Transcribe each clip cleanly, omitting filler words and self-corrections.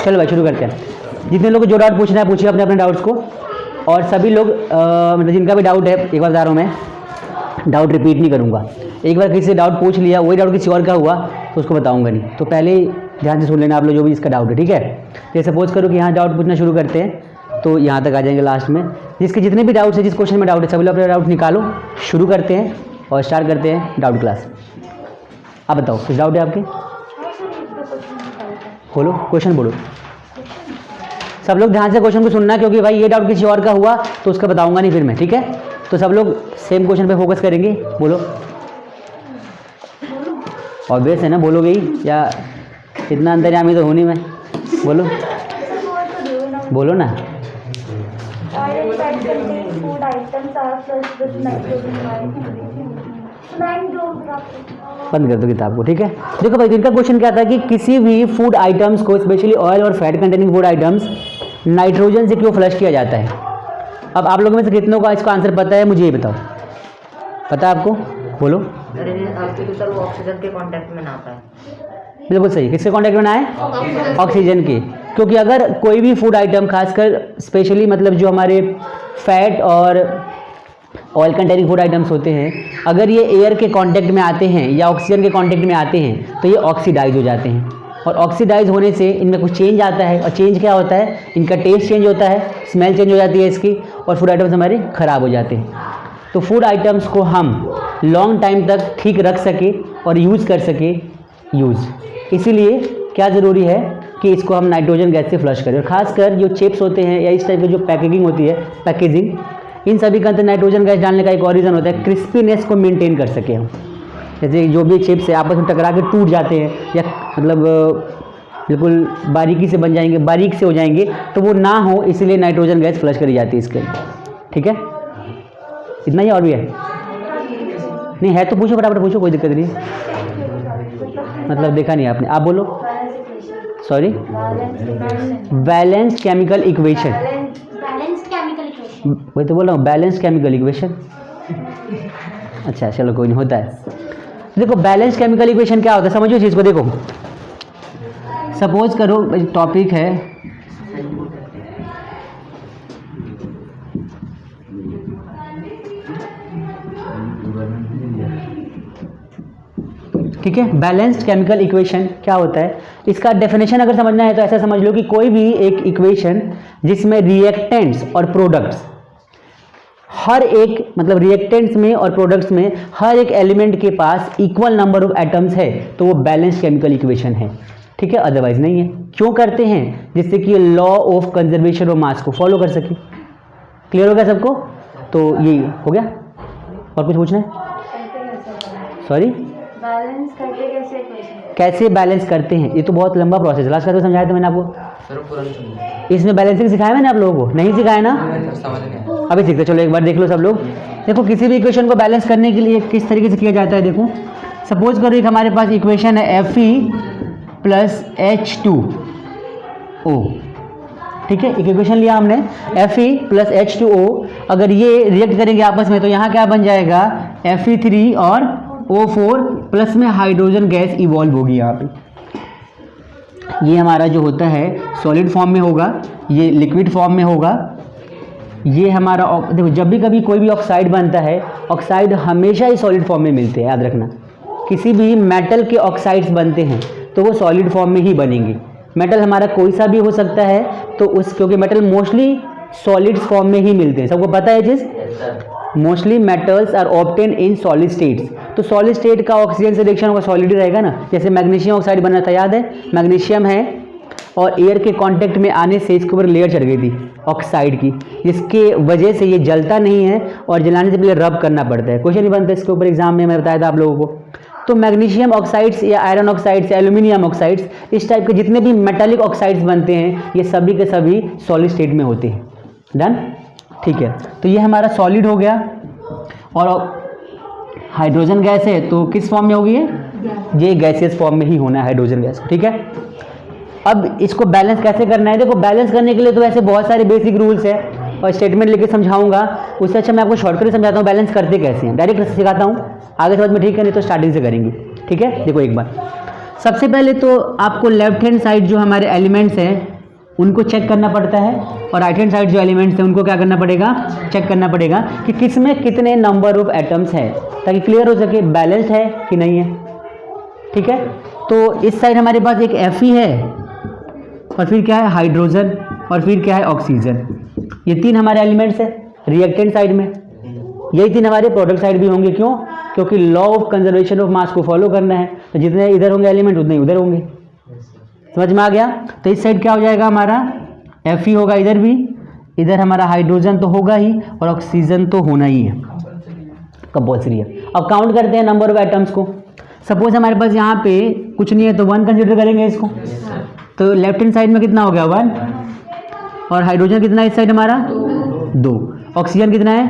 चलो भाई शुरू करते हैं। जितने लोग को जो डाउट पूछना है पूछिए अपने अपने डाउट्स को, और सभी लोग मतलब जिनका भी डाउट है, एक बार बता रहा हूँ मैं, डाउट रिपीट नहीं करूँगा। एक बार किसी से डाउट पूछ लिया, वही डाउट किसी और का हुआ तो उसको बताऊँगा नहीं, तो पहले ध्यान से सुन लेना आप लोग जो भी इसका डाउट है, ठीक है। तो सपोज करो कि यहाँ डाउट पूछना शुरू करते हैं, तो यहाँ तक आ जाएंगे लास्ट में। जिसके जितने भी डाउट्स है, जिस क्वेश्चन में डाउट है, सभी लोग अपने डाउट निकालो, शुरू करते हैं और स्टार्ट करते हैं डाउट क्लास। आप बताओ कुछ डाउट है आपके? बोलो क्वेश्चन बोलो, सब लोग ध्यान से क्वेश्चन को सुनना, क्योंकि भाई ये डाउट किसी और का हुआ तो उसका बताऊंगा नहीं फिर मैं, ठीक है। तो सब लोग सेम क्वेश्चन पे फोकस करेंगे। बोलो, ऑब्वियस है ना, बोलोगे ही, या इतना अंतर्यामी तो हूँ नहीं मैं। बोलो बोलो ना। बंद कर दो किताब को, ठीक है। देखो भाई, इनका क्वेश्चन क्या था कि किसी भी फूड आइटम्स को, स्पेशली ऑयल और fat containing food items, nitrogen से क्यों फ्लश किया जाता है। अब आप लोगों में से कितनों का इसका आंसर पता है, मुझे ये बताओ। पता है आपको? बोलो। सर वो ऑक्सीजन के कांटेक्ट में ना आता है। बिल्कुल सही। किसके कांटेक्ट में ना है? ऑक्सीजन के। क्योंकि अगर कोई भी फूड आइटम, खासकर स्पेशली मतलब जो हमारे फैट और ऑयल कंटेनिंग फूड आइटम्स होते हैं, अगर ये एयर के कांटेक्ट में आते हैं या ऑक्सीजन के कांटेक्ट में आते हैं तो ये ऑक्सीडाइज हो जाते हैं, और ऑक्सीडाइज होने से इनमें कुछ चेंज आता है। और चेंज क्या होता है? इनका टेस्ट चेंज होता है, स्मेल चेंज हो जाती है इसकी, और फूड आइटम्स हमारे ख़राब हो जाते हैं। तो फूड आइटम्स को हम लॉन्ग टाइम तक ठीक रख सके और यूज़ कर सके, इसीलिए क्या ज़रूरी है कि इसको हम नाइट्रोजन गैस से फ्लश करें। और खासकर जो चिप्स होते हैं या इस टाइप की जो पैकेजिंग होती है, पैकेजिंग, इन सभी के अंदर नाइट्रोजन गैस डालने का एक और रीज़न होता है, क्रिस्पीनेस को मेंटेन कर सके हम। जैसे जो भी चिप्स है आपस में टकरा के टूट जाते हैं या मतलब बिल्कुल बारीकी से बन जाएंगे, बारीक से हो जाएंगे, तो वो ना हो, इसलिए नाइट्रोजन गैस फ्लश करी जाती है इसके लिए, ठीक है। इतना ही और भी है? नहीं है तो पूछो, फटाफट पूछो, कोई दिक्कत नहीं है। मतलब देखा नहीं आपने, आप बोलो। सॉरी, बैलेंस केमिकल इक्वेशन, वही तो बोल रहा हूँ, बैलेंस केमिकल इक्वेशन। अच्छा चलो कोई नहीं, होता है। देखो बैलेंस केमिकल इक्वेशन क्या होता है, समझो इस चीज़ को। देखो सपोज करो टॉपिक है ठीक है। बैलेंस्ड केमिकल इक्वेशन क्या होता है, इसका डेफिनेशन अगर समझना है तो ऐसा समझ लो कि कोई भी एक इक्वेशन जिसमें रिएक्टेंट्स और प्रोडक्ट्स, हर एक मतलब रिएक्टेंट्स में और प्रोडक्ट्स में हर एक एलिमेंट के पास इक्वल नंबर ऑफ एटम्स है, तो वो बैलेंस्ड केमिकल इक्वेशन है, ठीक है। अदरवाइज नहीं है। क्यों करते हैं? जिससे कि लॉ ऑफ कंजर्वेशन ऑफ मास को फॉलो कर सके। क्लियर हो गया सबको? तो ये हो गया। और कुछ पूछना है? सॉरी, बैलेंस करते कैसे बैलेंस करते हैं, ये तो बहुत लंबा प्रोसेस है। लास्ट का तो समझाया था मैंने आपको। इसमें बैलेंसिंग सिखाया मैंने आप लोगों को? नहीं सिखाया ना? अभी सीखते, चलो एक बार देख लो सब लोग। देखो किसी भी इक्वेशन को बैलेंस करने के लिए किस तरीके से किया जाता है। देखो सपोज करो एक हमारे पास इक्वेशन है Fe प्लस H2O, ठीक है। एक इक्वेशन लिया हमने Fe प्लस H2O, अगर ये रिएक्ट करेंगे आपस में तो यहाँ क्या बन जाएगा? Fe3 और O4 प्लस में हाइड्रोजन गैस इवॉल्व होगी यहाँ पे। ये हमारा जो होता है सॉलिड फॉर्म में होगा, ये लिक्विड फॉर्म में होगा। ये हमारा देखो, जब भी कभी कोई भी ऑक्साइड बनता है, ऑक्साइड हमेशा ही सॉलिड फॉर्म में मिलते हैं, याद रखना। किसी भी मेटल के ऑक्साइड्स बनते हैं तो वो सॉलिड फॉर्म में ही बनेंगे। मेटल हमारा कोई सा भी हो सकता है, तो उस क्योंकि मेटल मोस्टली सॉलिड्स फॉर्म में ही मिलते हैं, सबको पता है चीज़। Mostly metals are obtain in solid states, तो सॉलिड स्टेट का ऑक्सीजन से रिएक्शन होगा, सॉलिड ही रहेगा ना। जैसे मैग्नीशियम ऑक्साइड बना था, याद है? मैग्नीशियम है और एयर के कांटेक्ट में आने से इसके ऊपर लेयर चढ़ गई थी ऑक्साइड की, जिसके वजह से ये जलता नहीं है और जलाने से पहले रब करना पड़ता है। क्वेश्चन नहीं बनता इसके ऊपर एग्जाम में, मैं बताया था आप लोगों को। तो मैग्नीशियम ऑक्साइड्स या आयरन ऑक्साइड्स, एल्यूमिनियम ऑक्साइड्स, इस टाइप के जितने भी मेटालिक ऑक्साइड्स बनते हैं, ये सभी के सभी सॉलिड स्टेट में होते हैं। डन, ठीक है। तो ये हमारा सॉलिड हो गया, और हाइड्रोजन गैस है तो किस फॉर्म में होगी ये गैसियस फॉर्म में ही होना है हाइड्रोजन गैस, ठीक है। अब इसको बैलेंस कैसे करना है? देखो बैलेंस करने के लिए तो वैसे बहुत सारे बेसिक रूल्स है और स्टेटमेंट लेके समझाऊंगा, उससे अच्छा मैं आपको शॉर्टकट समझाता हूँ बैलेंस करते कैसे हैं। डायरेक्ट सिखाता हूँ, आगे समझ में ठीक है, नहीं तो स्टार्टिंग से करेंगे, ठीक है। देखो एक बार सबसे पहले तो आपको लेफ्ट हैंड साइड जो हमारे एलिमेंट्स हैं उनको चेक करना पड़ता है, और राइट हैंड साइड जो एलिमेंट्स हैं उनको क्या करना पड़ेगा, चेक करना पड़ेगा कि किस में कितने नंबर ऑफ एटम्स हैं, ताकि क्लियर हो सके बैलेंस्ड है कि नहीं है। ठीक है, तो इस साइड हमारे पास एक Fe है, और फिर क्या है हाइड्रोजन, और फिर क्या है ऑक्सीजन। ये 3 हमारे एलिमेंट्स है रिएक्टेंट साइड में, यही 3 हमारे प्रोडक्ट साइड भी होंगे। क्यों? क्योंकि लॉ ऑफ कंजर्वेशन ऑफ मास को फॉलो करना है, तो जितने इधर होंगे एलिमेंट उतने ही उधर होंगे। समझ में आ गया? तो इस साइड क्या हो जाएगा हमारा Fe होगा, इधर भी, इधर हमारा हाइड्रोजन तो होगा ही, और ऑक्सीजन तो होना ही है, कंपल्सरी है। अब काउंट करते हैं नंबर ऑफ एटम्स को। सपोज हमारे पास यहाँ पे कुछ नहीं है तो 1 कंसिडर करेंगे इसको, तो लेफ्ट हैंड साइड में कितना हो गया 1, और हाइड्रोजन कितना है इस साइड हमारा 2, ऑक्सीजन कितना है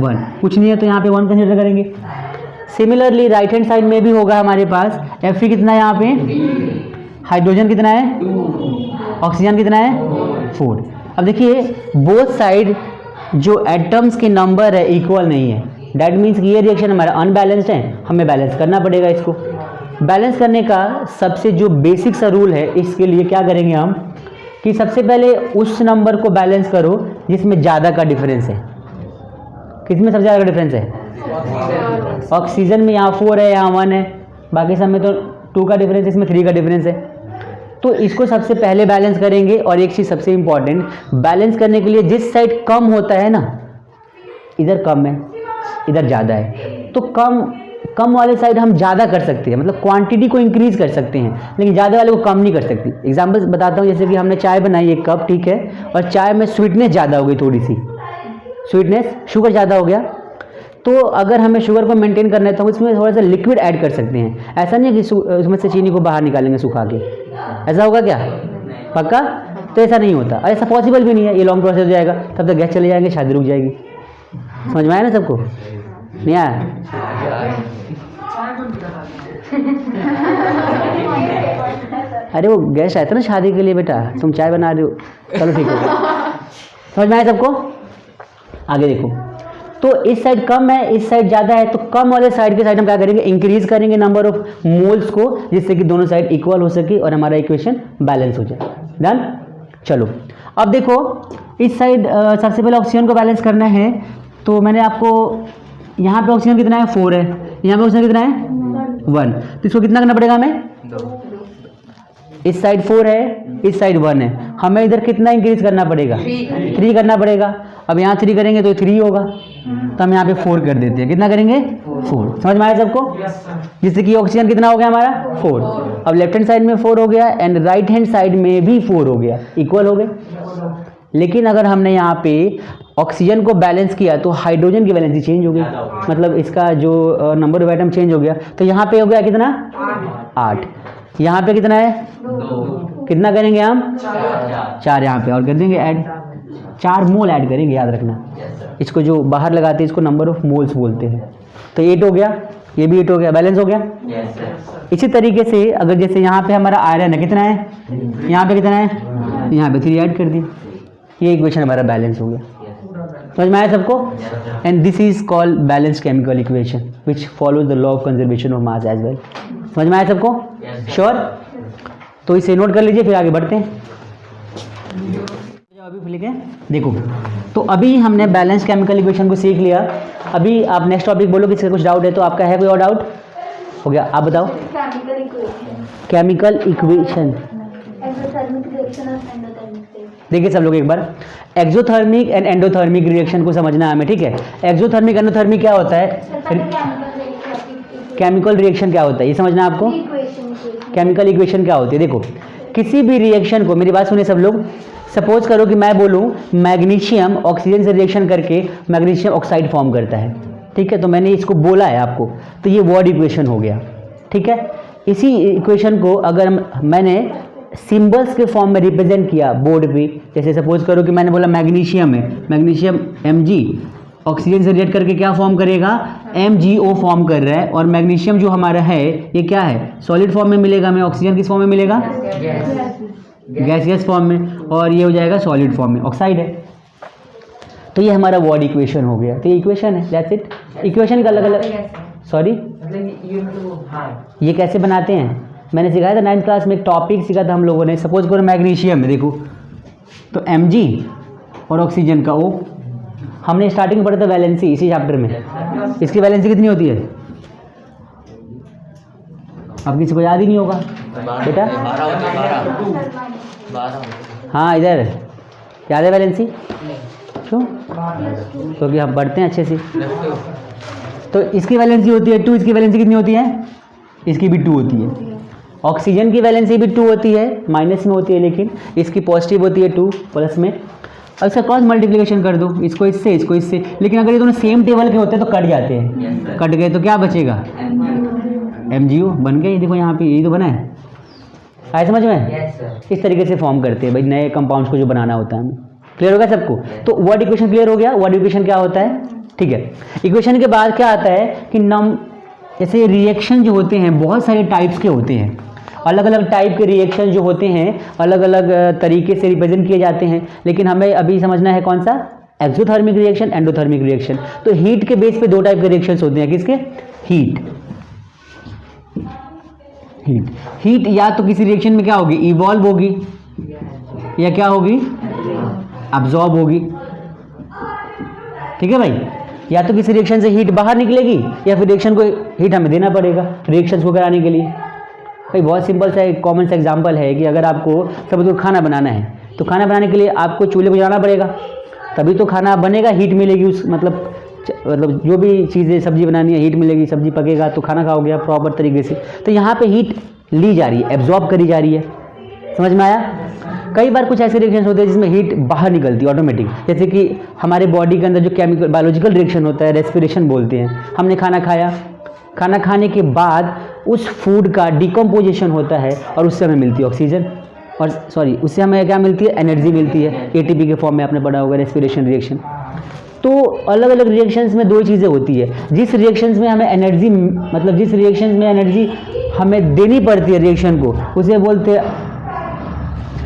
1, कुछ नहीं है तो यहाँ पे 1 कंसिडर करेंगे। सिमिलरली राइट हैंड साइड में भी होगा हमारे पास Fe कितना है यहाँ पे, हाइड्रोजन कितना है, ऑक्सीजन कितना है 4। अब देखिए बोथ साइड जो एटम्स के नंबर है इक्वल नहीं है, डैट मीन्स कि ये रिएक्शन हमारा अनबैलेंस्ड है, हमें बैलेंस करना पड़ेगा इसको। बैलेंस करने का सबसे जो बेसिक सा रूल है, इसके लिए क्या करेंगे हम कि सबसे पहले उस नंबर को बैलेंस करो जिसमें ज़्यादा का डिफरेंस है। किसमें सबसे ज़्यादा का डिफरेंस है? ऑक्सीजन में यहाँ 4 है, यहाँ 1 है, बाकी सब में तो 2 का डिफरेंस है, इसमें 3 का डिफरेंस है। तो इसको सबसे पहले बैलेंस करेंगे। और एक चीज़ सबसे इंपॉर्टेंट, बैलेंस करने के लिए जिस साइड कम होता है ना, इधर कम है इधर ज़्यादा है, तो कम वाले साइड हम ज़्यादा कर सकते हैं, मतलब क्वांटिटी को इंक्रीज कर सकते हैं, लेकिन ज़्यादा वाले को कम नहीं कर सकती। एग्जांपल बताता हूँ, जैसे कि हमने चाय बनाई 1 कप, ठीक है, और चाय में स्वीटनेस ज़्यादा हो गई, थोड़ी सी स्वीटनेस, शुगर ज़्यादा हो गया, तो अगर हमें शुगर को मेंटेन करना है तो इसमें थोड़ा सा लिक्विड ऐड कर सकते हैं। ऐसा नहीं है कि उसमें से चीनी को बाहर निकालेंगे सुखा के, ऐसा होगा क्या? पक्का? तो ऐसा नहीं होता, और ऐसा पॉसिबल भी नहीं है, ये लॉन्ग प्रोसेस हो जाएगा, तब तक गैस चले जाएंगे, शादी रुक जाएगी। समझ में आया ना सबको? नहीं आया? अरे वो गेस्ट आया था ना शादी के लिए, बेटा तुम चाय बना रहे हो, चलो ठीक है। समझ में आया सबको? आगे देखो, तो इस साइड कम है, इस साइड ज़्यादा है, तो कम वाले साइड के साइड हम क्या करेंगे, इंक्रीज करेंगे नंबर ऑफ मोल्स को, जिससे कि दोनों साइड इक्वल हो सके और हमारा इक्वेशन बैलेंस हो जाए। डन? चलो अब देखो, इस साइड सबसे पहले ऑक्सीजन को बैलेंस करना है, तो मैंने आपको यहाँ पे ऑक्सीजन कितना है 4 है, यहाँ पे ऑक्सीजन कितना है 1, तो इसको कितना करना पड़ेगा हमें, 2। इस साइड 4 है, इस साइड 1 है, हमें इधर कितना इंक्रीज करना पड़ेगा, 3 करना पड़ेगा। अब यहाँ 3 करेंगे तो 3 होगा, तो हम यहाँ पे 4 कर देते हैं। कितना करेंगे 4। समझ में आया सबको? जिससे कि ऑक्सीजन कितना हो गया हमारा 4। अब लेफ्ट हैंड साइड में 4 हो गया, एंड राइट हैंड साइड में भी 4 हो गया, इक्वल हो गए। लेकिन अगर हमने यहाँ पे ऑक्सीजन को बैलेंस किया तो हाइड्रोजन की बैलेंस चेंज हो गई, मतलब इसका जो नंबर ऑफ एटम चेंज हो गया, तो यहाँ पे हो गया कितना 8, यहाँ पे कितना है 2, कितना करेंगे हम 4 यहाँ पे और कर देंगे ऐड, 4 मोल ऐड करेंगे, याद रखना। इसको जो बाहर लगाते हैं इसको नंबर ऑफ मोल्स बोलते हैं। तो 8 हो गया, ये भी 8 हो गया, बैलेंस हो गया। इसी तरीके से अगर जैसे यहाँ पे हमारा आयरन है, कितना है, यहाँ पे कितना है, यहाँ पे 3 ऐड कर दिए, ये इक्वेशन हमारा बैलेंस हो गया। समझ में आया सबको? And this is called balanced chemical equation which follows the law of conservation of mass as well. समझ में आया सबको? श्योर? तो इसे नोट कर लीजिए, फिर आगे बढ़ते हैं। अभी लिखे देखो, तो अभी हमने बैलेंस केमिकल इक्वेशन को सीख लिया। अभी आप नेक्स्ट टॉपिक बोलो, किसी का कुछ डाउट है तो आपका है कोई और डाउट? हो गया, आप बताओ। केमिकल इक्वेशन देखिए सब लोग एक बार, एक्सोथर्मिक एंड एंडोथर्मिक रिएक्शन को समझना है हमें, ठीक है। एक्सोथर्मिक एंडोथर्मिक क्या होता है, केमिकल रिएक्शन क्या होता है ये समझना आपको। केमिकल इक्वेशन क्या होती है, देखो किसी भी रिएक्शन को, मेरी बात सुनिए सब लोग, सपोज करो कि मैं बोलूँ मैग्नीशियम ऑक्सीजन से रिएक्शन करके मैग्नीशियम ऑक्साइड फॉर्म करता है, ठीक है, तो मैंने इसको बोला है आपको, तो ये वर्ड इक्वेशन हो गया, ठीक है। इसी इक्वेशन को अगर मैंने सिंबल्स के फॉर्म में रिप्रेजेंट किया बोर्ड पे, जैसे सपोज करो कि मैंने बोला मैग्नीशियम है, मैग्नीशियम Mg ऑक्सीजन से रिएक्ट करके क्या फॉर्म करेगा, MgO फॉर्म कर रहा है, और मैग्नीशियम जो हमारा है ये क्या है, सॉलिड फॉर्म में मिलेगा हमें, ऑक्सीजन किस फॉर्म में मिलेगा, गैसियस फॉर्म में, और ये हो जाएगा सॉलिड फॉर्म में, ऑक्साइड है। तो ये हमारा वर्ड इक्वेशन हो गया, तो ये इक्वेशन है, दैट्स इट। इक्वेशन का अलग अलग, सॉरी ये कैसे बनाते हैं मैंने सिखाया था 9th क्लास में, एक टॉपिक सीखा था हम लोगों ने। सपोज करो मैग्नीशियम है, देखो तो Mg और ऑक्सीजन का O। हमने स्टार्टिंग में पढ़ा था वैलेंसी इसी चैप्टर में। इसकी वैलेंसी कितनी होती है? अब किसी को याद ही नहीं होगा बेटा। हाँ इधर याद है वैलेंसी? क्यों? क्योंकि हम पढ़ते हैं अच्छे से। तो इसकी वैलेंसी होती है 2, इसकी वैलेंसी कितनी होती है? इसकी भी 2 होती है। ऑक्सीजन की वैलेंसी भी 2 होती है, माइनस में होती है, लेकिन इसकी पॉजिटिव होती है 2 प्लस में। अब इसका क्रॉस मल्टीप्लिकेशन कर दो, इसको इससे इसको इससे, लेकिन अगर ये दोनों सेम टेबल के होते हैं तो कट जाते हैं। कट गए तो क्या बचेगा? MgO बन गया। ये देखो यहाँ पे यही तो बना है, आए समझ में? इस तरीके से फॉर्म करते हैं भाई नए कंपाउंड्स को जो बनाना होता है हमें। क्लियर हो गया सबको? तो वर्ड इक्वेशन क्लियर हो गया। वर्ड इक्वेशन क्या होता है? ठीक है। इक्वेशन के बाद क्या आता है कि जैसे रिएक्शन जो होते हैं बहुत सारे टाइप्स के होते हैं, अलग अलग टाइप के रिएक्शन जो होते हैं अलग अलग तरीके से रिप्रेजेंट किए जाते हैं, लेकिन हमें अभी समझना है कौन सा? Exothermic reaction, endothermic reaction. तो हीट के बेस पे 2 टाइप के रिएक्शंस होते हैं। किसके? हीट या तो किसी रिएक्शन में क्या होगी? इवॉल्व होगी, या क्या होगी? अब्जॉर्ब होगी। ठीक है भाई? या तो किसी रिएक्शन से हीट बाहर निकलेगी, या फिर रिएक्शन को हीट हमें देना पड़ेगा रिएक्शंस को कराने के लिए। भाई बहुत सिंपल सा एक कॉमन सा एग्जांपल है कि अगर आपको सब तो खाना बनाना है, तो खाना बनाने के लिए आपको चूल्हे को जलाना पड़ेगा, तभी तो खाना बनेगा, हीट मिलेगी उस मतलब जो भी चीज़ें सब्जी बनानी है हीट मिलेगी, सब्जी पकेगा तो खाना खाओगे आप प्रॉपर तरीके से। तो यहाँ पे हीट ली जा रही है, एब्जॉर्ब करी जा रही है। समझ में आया? कई बार कुछ ऐसे रिएक्शन होते हैं जिसमें हीट बाहर निकलती है ऑटोमेटिक, जैसे कि हमारे बॉडी के अंदर जो केमिकल बायोलॉजिकल रिएक्शन होता है, रेस्पिरेशन बोलते हैं। हमने खाना खाया, खाना खाने के बाद उस फूड का डिकम्पोजिशन होता है और उससे हमें मिलती है ऑक्सीजन, और उससे हमें क्या मिलती है? एनर्जी मिलती है, ATP के फॉर्म में आपने पढ़ा होगा रेस्पिरेशन रिएक्शन। तो अलग अलग रिएक्शंस में 2 चीज़ें होती है। जिस रिएक्शंस में हमें एनर्जी मतलब जिस रिएक्शंस में एनर्जी हमें देनी पड़ती है रिएक्शन को, उसे बोलते हैं,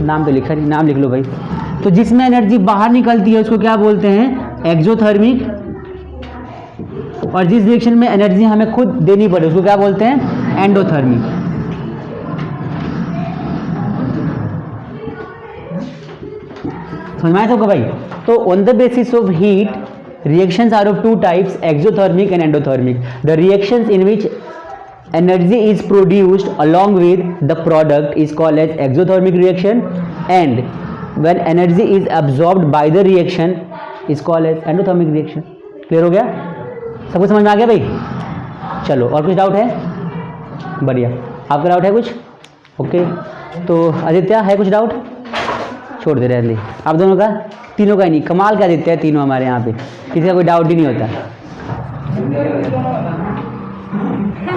नाम तो लिखा नहीं, नाम लिख लो भाई। तो जिसमें एनर्जी बाहर निकलती है उसको क्या बोलते हैं? एक्सोथर्मिक। और जिस रिएक्शन में एनर्जी हमें खुद देनी पड़े उसको क्या बोलते हैं? एंडोथर्मिक। समझ में आया सबको भाई? तो on the basis of heat reactions are of 2 types, exothermic and endothermic. The reactions in which energy is produced along with the product is called as exothermic reaction, and when energy is absorbed by the reaction is called as endothermic reaction. Clear हो गया? सबको समझ में आ गया भाई? चलो, और कुछ डाउट है? बढ़िया। आपका डाउट है कुछ? ओके। तो आदित्य है कुछ डाउट? छोड़ दे रहे आप दोनों का, तीनों का ही नहीं। कमाल का आदित्य है तीनों हमारे यहाँ पे, किसी का कोई डाउट ही नहीं होता।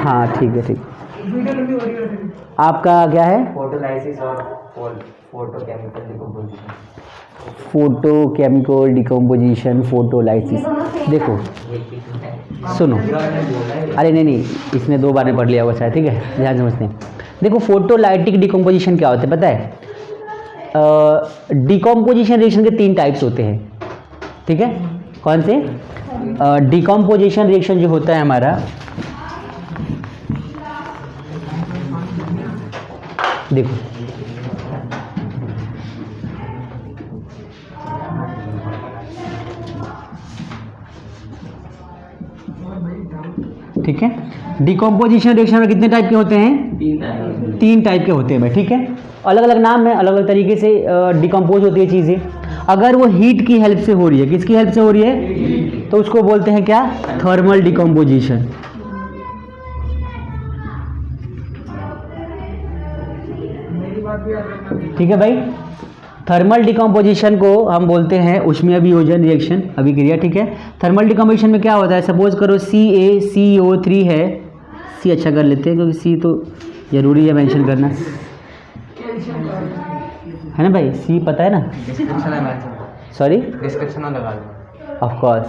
हाँ ठीक है, ठीक। आपका क्या है? फोटोलाइसिस और photochemical decomposition. Photochemical decomposition, photolysis. देखो सुनो, अरे नहीं, इसने 2 बार में पढ़ लिया होगा शायद, ठीक है, ध्यान समझते हैं। देखो फोटोलाइटिक डिकम्पोजिशन क्या होता है पता है? डिकम्पोजिशन रिएक्शन के 3 टाइप्स होते हैं, ठीक है? कौन से? डिकम्पोजिशन रिएक्शन जो होता है हमारा, देखो ठीक है। डिकम्पोजिशन रिएक्शन में कितने टाइप के होते हैं? 3 टाइप के होते हैं भाई, ठीक है। अलग अलग नाम है, अलग अलग तरीके से डिकम्पोज होती है चीज़ें। अगर वो हीट की हेल्प से हो रही है, किसकी हेल्प से हो रही है? तो उसको बोलते हैं क्या? Thermal decomposition. ठीक है भाई। थर्मल डिकम्पोजिशन को हम बोलते हैं ऊष्मीय वियोजन रिएक्शन, अभिक्रिया, ठीक है। थर्मल डिकम्पोजिशन में क्या होता है? सपोज करो CaCO3 है, C अच्छा कर लेते हैं क्योंकि C तो जरूरी है मेंशन करना, है ना भाई? C पता है ना? सॉरी, डिस्क्रिप्शन में लगा दो। ऑफ कोर्स,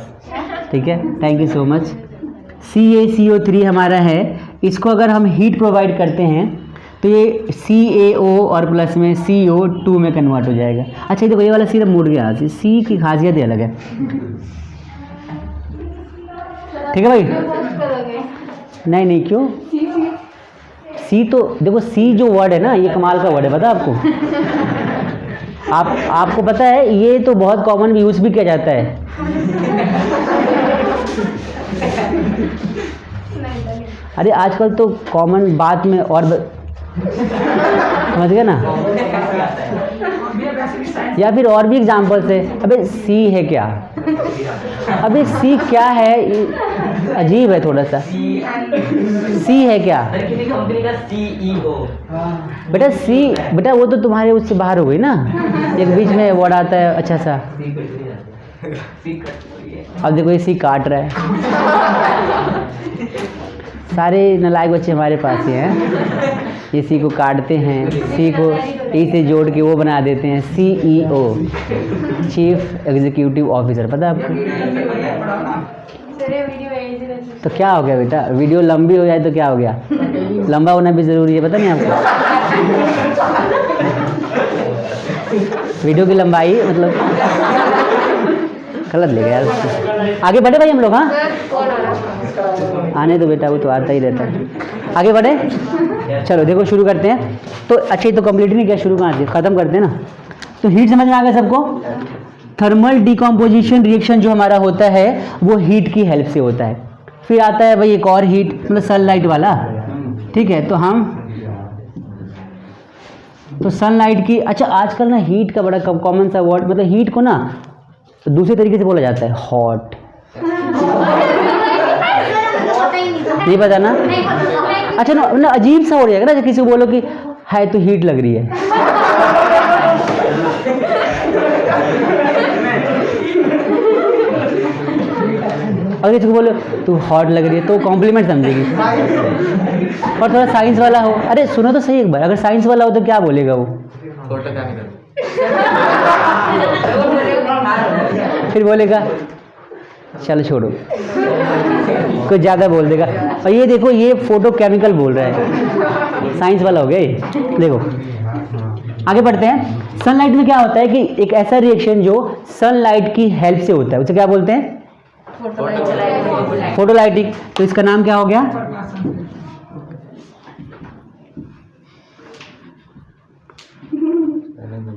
ठीक है, thank you so much. CaCO3 हमारा है, इसको अगर हम हीट प्रोवाइड करते हैं तो ये CaO और प्लस में CO2 में कन्वर्ट हो जाएगा। अच्छा, ये देखो ये वाला सिर्फ मुड़ गया, C की खासियत ही अलग है, ठीक है भाई? नहीं क्यों? C तो देखो, C जो वर्ड है ना, ये कमाल का वर्ड है, पता है आपको? आपको पता है ये तो बहुत कॉमन यूज़ भी किया जाता है। अरे आजकल तो कॉमन बात में और समझ गए ना। या फिर और भी एग्जाम्पल्स है। अबे सी है क्या? अबे सी क्या है? अजीब है थोड़ा सा। सी है क्या कंपनी का CEO। बेटा? सी बेटा वो तो तुम्हारे उससे बाहर हो गई ना। एक बीच में वर्ड आता है अच्छा सा। अब देखो ये सी काट रहा है। सारे नालायक बच्चे हमारे पास ही हैं। ये सी को काटते हैं, सी को ई से जोड़ के वो बना देते हैं CEO, चीफ एग्जीक्यूटिव ऑफिसर। पता है आपको? तो क्या हो गया बेटा? वीडियो लंबी हो जाए तो क्या हो गया? लंबा होना भी ज़रूरी है, पता नहीं आपको? वीडियो की लंबाई मतलब गलत ले गया यार। आगे बढ़े भाई हम लोग। हाँ आने दो बेटा, वो तो आता ही रहता है। आगे बढ़े, चलो देखो शुरू करते हैं। तो अच्छा ये तो कंप्लीट नहीं किया, शुरू कहाँ से? ख़त्म करते हैं ना। तो हीट समझ में आ गया सबको? थर्मल डिकम्पोजिशन रिएक्शन जो हमारा होता है वो हीट की हेल्प से होता है। फिर आता है भाई एक और हीट, मतलब सनलाइट वाला। ठीक है, तो सनलाइट की, अच्छा आजकल ना हीट का बड़ा कॉमन सा वर्ड, मतलब हीट को ना दूसरे तरीके से बोला जाता है, हॉट। नहीं पता ना? अच्छा ना अजीब सा हो जाएगा ना जब किसी को बोलो कि है तो हीट लग रही है। अगर किसी को बोलो तू हॉट लग रही है तो कॉम्प्लीमेंट समझेगी। और थोड़ा साइंस वाला हो, अरे सुनो तो सही एक बार, अगर साइंस वाला हो तो क्या बोलेगा वो? फिर बोलेगा चलो छोड़ो, कुछ ज़्यादा बोल देगा। और ये देखो ये फोटो केमिकल बोल रहा है, साइंस वाला हो गया ये। देखो आगे बढ़ते हैं। सनलाइट में क्या होता है कि एक ऐसा रिएक्शन जो सनलाइट की हेल्प से होता है उसे क्या बोलते हैं? फोटोलाइटिक। तो इसका नाम क्या हो गया?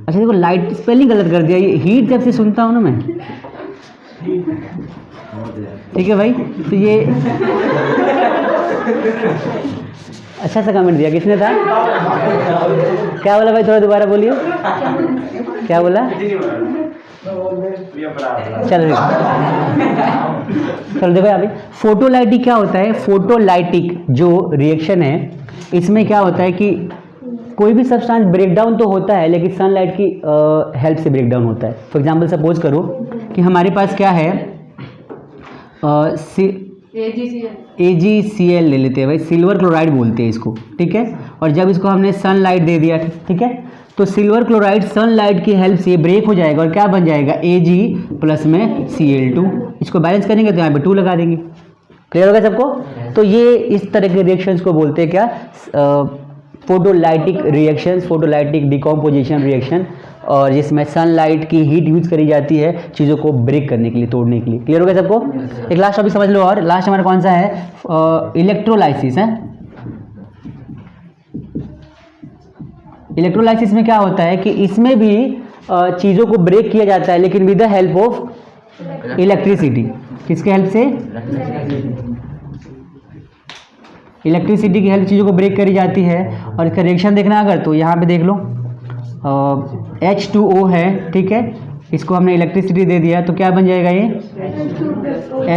अच्छा देखो लाइट स्पेलिंग गलत कर दिया, ये हीट जब से सुनता हूँ ना मैं। ठीक है भाई, तो ये अच्छा सा कमेंट दिया, किसने था? क्या बोला भाई? थोड़ा दोबारा बोलिए, क्या बोला? चलो देखो अभी फोटोलाइटिक क्या होता है? फोटोलाइटिक जो रिएक्शन है इसमें क्या होता है कि कोई भी सब्सटेंस ब्रेकडाउन तो होता है लेकिन सनलाइट की हेल्प से ब्रेकडाउन होता है। फॉर एग्जांपल सपोज करो कि हमारे पास क्या है, AgCl ले लेते हैं भाई, सिल्वर क्लोराइड बोलते हैं इसको। ठीक है, और जब इसको हमने सनलाइट दे दिया, ठीक है, तो सिल्वर क्लोराइड सनलाइट की हेल्प से ब्रेक हो जाएगा और क्या बन जाएगा? Ag प्लस में Cl2। इसको बैलेंस करेंगे तो यहाँ पे 2 लगा देंगे। क्लियर हो गया सबको? तो ये इस तरह के रिएक्शंस को बोलते हैं क्या? Photolytic reactions, photolytic decomposition reaction, और जिसमें सनलाइट की हीट यूज करी जाती है चीज़ों को ब्रेक करने के लिए, तोड़ने के लिए। क्लियर हो गया सबको? एक लास्ट टॉपिक समझ लो, और लास्ट हमारा कौन सा है? इलेक्ट्रोलाइसिस है। इलेक्ट्रोलाइसिस में क्या होता है कि इसमें भी चीज़ों को ब्रेक किया जाता है लेकिन with the help of electricity. किसके हेल्प से? इलेक्ट्रिसिटी की हेल्प चीज़ों को ब्रेक करी जाती है। और इसका रिएक्शन देखना अगर तो यहाँ पे देख लो, H2O है, ठीक है, इसको हमने इलेक्ट्रिसिटी दे दिया तो क्या बन जाएगा? ये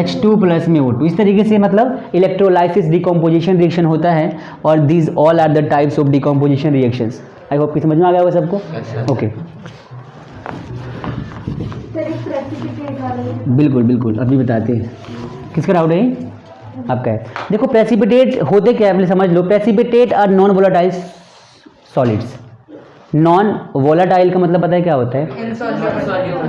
H2 प्लस में O2। इस तरीके से मतलब इलेक्ट्रोलाइसिस डिकम्पोजिशन रिएक्शन होता है। और these all are the types of decomposition reactions. I hope कि समझ में आ गया होगा सबको? ओके बिल्कुल बिल्कुल, अभी बताते हैं। किसका डाउट है? आपका है। देखो प्रेसिपिटेट होते क्या है पहले समझ लो। Precipitate are non volatile solids. Non volatile का मतलब पता है क्या होता है?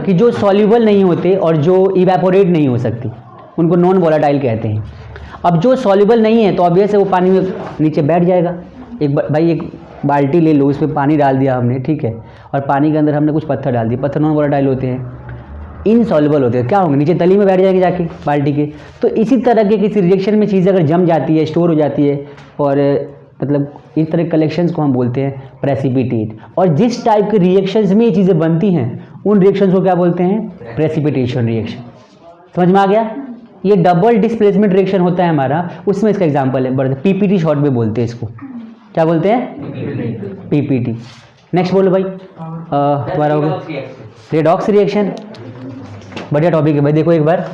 कि जो सॉल्यूबल नहीं होते और जो इवेपोरेट नहीं हो सकती, उनको नॉन वोलाटाइल कहते हैं। अब जो सॉल्यूबल नहीं है तो ऑब्वियस है वो पानी में नीचे बैठ जाएगा। एक बाल्टी ले लो, उसमें पानी डाल दिया हमने, ठीक है, और पानी के अंदर हमने कुछ पत्थर डाल दिए। पत्थर नॉन वोलाटाइल होते हैं, इनसॉल्युबल होते हैं। क्या होंगे? नीचे तली में बैठ जाएंगे जाके बाल्टी के। तो इसी तरह के किसी रिएक्शन में चीज़ अगर जम जाती है, स्टोर हो जाती है और मतलब इस तरह के कलेक्शंस को हम बोलते हैं प्रेसिपिटेट। और जिस टाइप के रिएक्शंस में ये चीज़ें बनती हैं उन रिएक्शंस को क्या बोलते हैं? Precipitation reaction. समझ में आ गया? ये डबल डिस्प्लेसमेंट रिएक्शन होता है हमारा, उसमें इसका एग्जांपल है, पीपीटी शॉर्ट में बोलते हैं इसको। क्या बोलते हैं? पीपीटी। नेक्स्ट बोलो भाई। तुम्हारा हो गया रेडॉक्स रिएक्शन। बढ़िया टॉपिक है भाई। देखो एक बार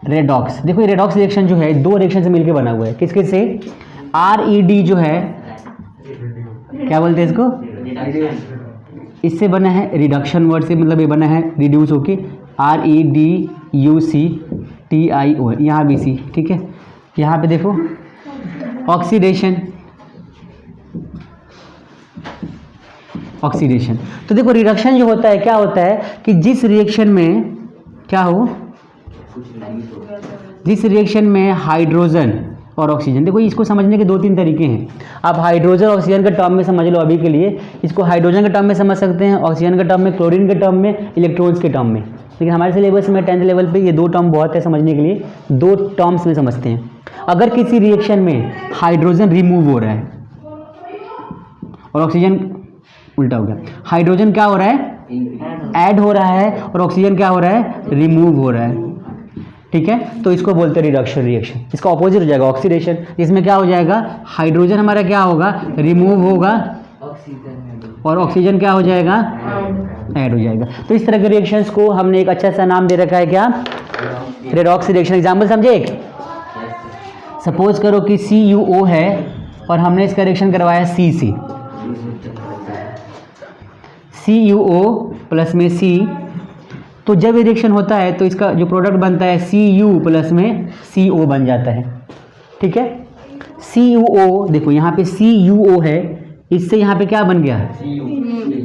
रेडॉक्स, देखो ये रेडॉक्स रिएक्शन जो है दो रिएक्शन से मिलकर बना हुआ है। किसके से? RED जो है, क्या बोलते हैं इसको? इससे बना है, रिडक्शन वर्ड से मतलब ये बना है रिड्यूस होके, REDUCTIO, यहाँ भी सी, ठीक है। यहाँ पे देखो ऑक्सीडेशन, ऑक्सीडेशन। तो देखो रिडक्शन जो होता है क्या होता है कि जिस रिएक्शन में क्या हो, जिस रिएक्शन में हाइड्रोजन और ऑक्सीजन, देखो इसको समझने के दो तीन तरीके हैं। आप हाइड्रोजन ऑक्सीजन के टर्म में समझ लो अभी के लिए। इसको हाइड्रोजन के टर्म में समझ सकते हैं, ऑक्सीजन के टर्म में, क्लोरीन के टर्म में, इलेक्ट्रॉन्स के टर्म में। लेकिन हमारे सिलेबस में 10th लेवल पे ये दो टर्म बहुत है समझने के लिए, दो टर्म्स में समझते हैं। अगर किसी रिएक्शन में हाइड्रोजन रिमूव हो रहा है और ऑक्सीजन, उल्टा हो गया, हाइड्रोजन क्या हो रहा है? ऐड हो रहा है, और ऑक्सीजन क्या हो रहा है? रिमूव हो रहा है, ठीक है। तो इसको बोलते हैं रिडक्शन रिएक्शन। इसका ऑपोजिट हो जाएगा ऑक्सीडेशन। इसमें क्या हो जाएगा? हाइड्रोजन हमारा क्या होगा? रिमूव होगा, और ऑक्सीजन क्या हो जाएगा? ऐड हो जाएगा। तो इस तरह के रिएक्शंस को हमने एक अच्छा सा नाम दे रखा है, क्या? Redox reaction. एग्जाम्पल समझे? एक सपोज करो कि CuO है और हमने इसका रिएक्शन करवाया C से, CuO प्लस में C। तो जब ये रिएक्शन होता है तो इसका जो प्रोडक्ट बनता है Cu प्लस में CO बन जाता है, ठीक है। CuO, देखो यहाँ पे CuO है, इससे यहाँ पे क्या बन गया?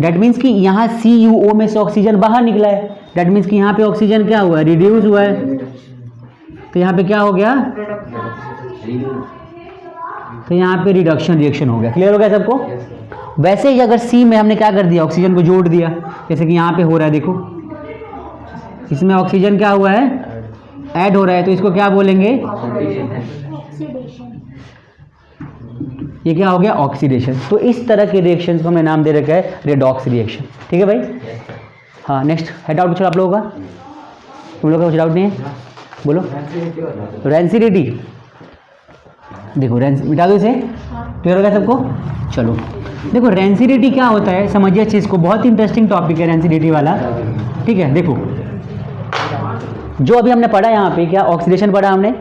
डेट मीन्स कि यहाँ CuO में से ऑक्सीजन बाहर निकला है। डेट मीन्स कि यहाँ पे ऑक्सीजन क्या हुआ? रिड्यूस हुआ है। तो यहाँ पे क्या हो गया? तो यहाँ पे रिडक्शन रिएक्शन हो गया। क्लियर हो गया सबको? वैसे ही अगर C में हमने क्या कर दिया? ऑक्सीजन को जोड़ दिया, जैसे कि यहाँ पे हो रहा है, देखो इसमें ऑक्सीजन क्या हुआ है? ऐड हो रहा है। तो इसको क्या बोलेंगे? ये क्या हो गया? ऑक्सीडेशन। तो इस तरह के रिएक्शन को हमने नाम दे रखा है रेडॉक्स रिएक्शन, ठीक है भाई। हाँ, नेक्स्ट है डाउट कुछ आप लोगों का? तुम लोगों का कुछ डाउट नहीं है? बोलो। रेंसिडिटी, देखो मिटा दो इसे। क्लियर हो गया सबको? चलो देखो रेंसिडिटी क्या होता है समझिए अच्छे इसको। बहुत ही इंटरेस्टिंग टॉपिक है रेंसिडिटी वाला, ठीक है। देखो जो अभी हमने पढ़ा यहाँ पे, क्या ऑक्सीडेशन पढ़ा हमने?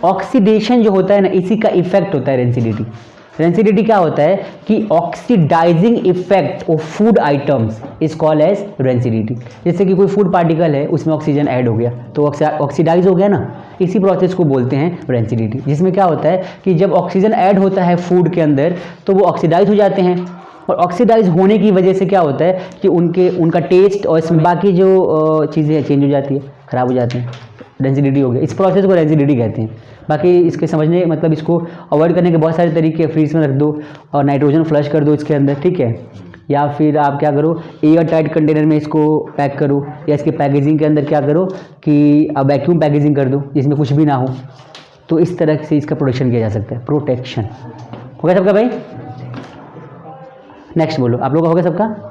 ऑक्सीडेशन जो होता है ना, इसी का इफेक्ट होता है रेंसिडिटी। रेंसिडिटी क्या होता है कि oxidising effect of food items is called as rancidity. जैसे कि कोई फूड पार्टिकल है, उसमें ऑक्सीजन ऐड हो गया तो ऑक्सीडाइज हो गया ना, इसी प्रोसेस को बोलते हैं रेंसिडिटी। जिसमें क्या होता है कि जब ऑक्सीजन ऐड होता है फूड के अंदर तो वो ऑक्सीडाइज हो जाते हैं, और ऑक्सीडाइज होने की वजह से क्या होता है कि उनका टेस्ट और इसमें बाकी जो चीज़ें चेंज हो जाती है, ख़राब हो जाती हैं। रेंसिडिटी हो गया। इस प्रोसेस को रेंसिडिटी कहते हैं। बाकी इसके समझने मतलब इसको अवॉइड करने के बहुत सारे तरीके, फ्रीज में रख दो और नाइट्रोजन फ्लश कर दो इसके अंदर, ठीक है। या फिर आप क्या करो, एयर टाइट कंटेनर में इसको पैक करो, या इसके पैकेजिंग के अंदर क्या करो कि आप वैक्यूम पैकेजिंग कर दो जिसमें कुछ भी ना हो। तो इस तरह से इसका प्रोटेक्शन किया जा सकता है। प्रोटेक्शन हो गया सबका भाई? नेक्स्ट बोलो, आप लोग का हो गया सबका?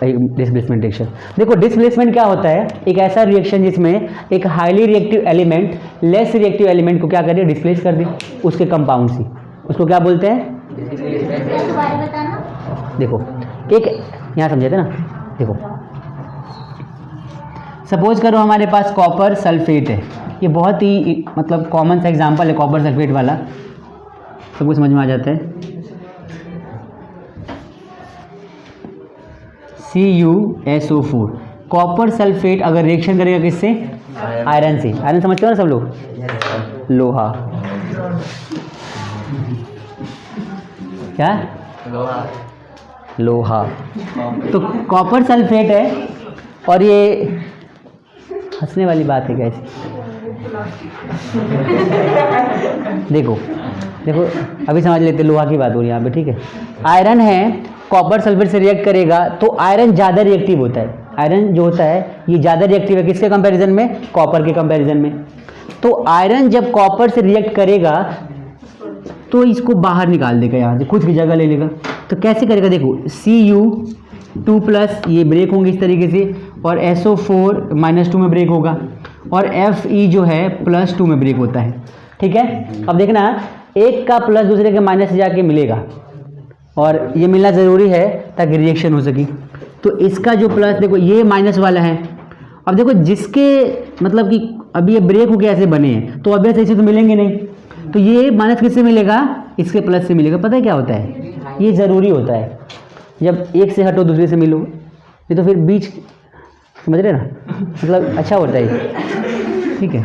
Displacement reaction. देखो डिस्प्लेसमेंट क्या होता है? एक ऐसा रिएक्शन जिसमें एक highly reactive element less reactive element को क्या करे? डिस्प्लेस कर दे उसके कंपाउंड से। उसको क्या बोलते हैं? देखो एक यहाँ समझे थे ना। देखो सपोज करो हमारे पास कॉपर सल्फेट है। ये बहुत ही मतलब कॉमन सा एग्जांपल है कॉपर सल्फेट वाला, सबको समझ में आ जाता है। CuSO4 कॉपर सल्फेट अगर रिएक्शन करेगा किससे? आयरन से। आयरन समझते हो ना सब लोग? लोहा। क्या? लोहा। तो कॉपर सल्फेट है, और ये हंसने वाली बात है कैसे? देखो देखो अभी समझ लेते, लोहा की बात हो रही है यहाँ पे, ठीक है। आयरन है, कॉपर सल्फेट से रिएक्ट करेगा तो आयरन ज़्यादा रिएक्टिव होता है। आयरन जो होता है ये ज़्यादा रिएक्टिव है किसके कंपैरिजन में? कॉपर के कंपैरिजन में। तो आयरन जब कॉपर से रिएक्ट करेगा तो इसको बाहर निकाल देगा यहाँ से, खुद की जगह ले लेगा। तो कैसे करेगा देखो, Cu2 प्लस ये ब्रेक होंगे इस तरीके से, और SO4 -2 में ब्रेक होगा, और Fe जो है +2 में ब्रेक होता है। ठीक है, अब देखना एक का प्लस दूसरे के माइनस से जाके मिलेगा, और ये मिलना ज़रूरी है ताकि रिएक्शन हो सके। तो इसका जो प्लस देखो ये माइनस वाला है, अब देखो जिसके मतलब कि अभी ये ब्रेक होके ऐसे बने हैं तो अभी ऐसे तो मिलेंगे नहीं, तो ये माइनस किससे मिलेगा, इसके प्लस से मिलेगा। पता है क्या होता है, ये ज़रूरी होता है, जब एक से हटो दूसरे से मिलो, ये तो फिर बीच, समझ रहे ना, मतलब अच्छा होता है। ठीक है,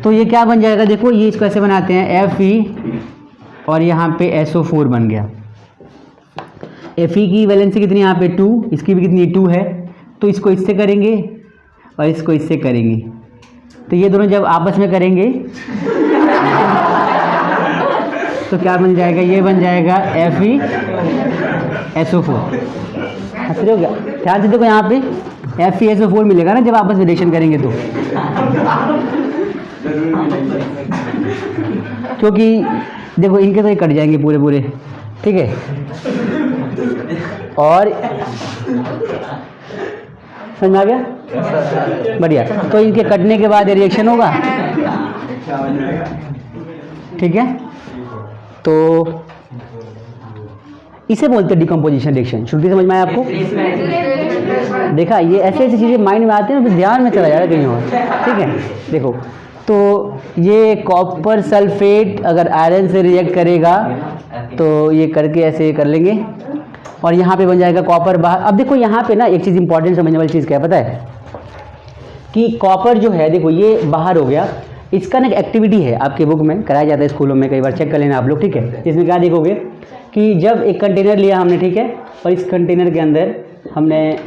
तो ये क्या बन जाएगा देखो, ये इसको ऐसे बनाते हैं Fe और यहाँ पे SO4 बन गया। Fe की वैलेंसी कितनी यहाँ पे 2, इसकी भी कितनी 2 है, तो इसको इससे करेंगे और इसको इससे करेंगे, तो ये दोनों जब आपस में करेंगे तो क्या बन जाएगा, ये बन जाएगा Fe SO4। हंस रहे हो क्या, ध्यान से देखो यहाँ पे Fe SO4 मिलेगा ना जब आपस में रिएक्शन करेंगे तो, क्योंकि देखो इनके तो ये कट जाएंगे पूरे पूरे। ठीक है, और समझ में आ गया, बढ़िया। तो इनके कटने के बाद रिएक्शन होगा। ठीक है, तो इसे बोलते हैं डिकम्पोजिशन रिएक्शन। श्रुति समझ में आया आपको? देखा, ये ऐसी ऐसी चीज़ें माइंड में आती हैं फिर ध्यान में चला जाएगा कहीं और। ठीक है, देखो तो ये कॉपर सल्फेट अगर आयरन से रिएक्ट करेगा तो ये करके ऐसे कर लेंगे, और यहाँ पे बन जाएगा कॉपर बाहर। अब देखो यहाँ पे ना एक चीज़ इंपॉर्टेंट समझने वाली चीज़ क्या है पता है, कि कॉपर जो है देखो ये बाहर हो गया, इसका ना एक एक्टिविटी है आपके बुक में कराया जाता है स्कूलों में, कई बार चेक कर लेना आप लोग। ठीक है, इसमें क्या देखोगे कि जब एक कंटेनर लिया हमने, ठीक है, और इस कंटेनर के अंदर हमने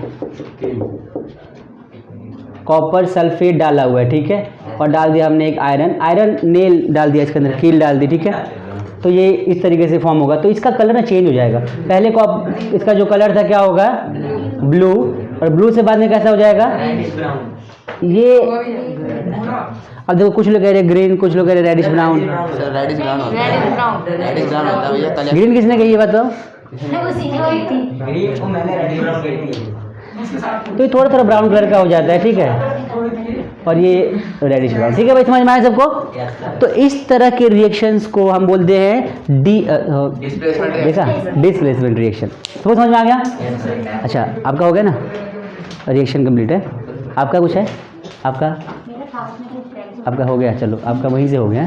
कॉपर सल्फेट डाला हुआ है, ठीक है, और डाल दिया हमने एक आयरन नेल डाल दिया इसके अंदर, कील डाल दी। ठीक है, तो ये इस तरीके से फॉर्म होगा, तो इसका कलर ना चेंज हो जाएगा। पहले इसका जो कलर था क्या होगा, ब्लू, और ब्लू से बाद में कैसा हो जाएगा ये, अब देखो कुछ लोग कह रहे ग्रीन, कुछ लोग कह रहे रेडिश ब्राउन। रेडिश ब्राउन होता है भैया। ग्रीन किसने कही है बताओ? ग्रीन को मैंने रेडिश ब्राउन कही थी। तो ये थोड़ा थोड़ा ब्राउन कलर का हो जाता है। ठीक है, और ये रेडिश ब्राउन। ठीक है भाई, समझ में आया सबको? तो इस तरह के रिएक्शंस को हम बोलते हैं डिस्प्लेसमेंट रिएक्शन। तो समझ में आ गया? अच्छा, आपका हो गया ना, रिएक्शन कंप्लीट है। आपका कुछ है? आपका हो गया, चलो आपका वहीं से हो गया,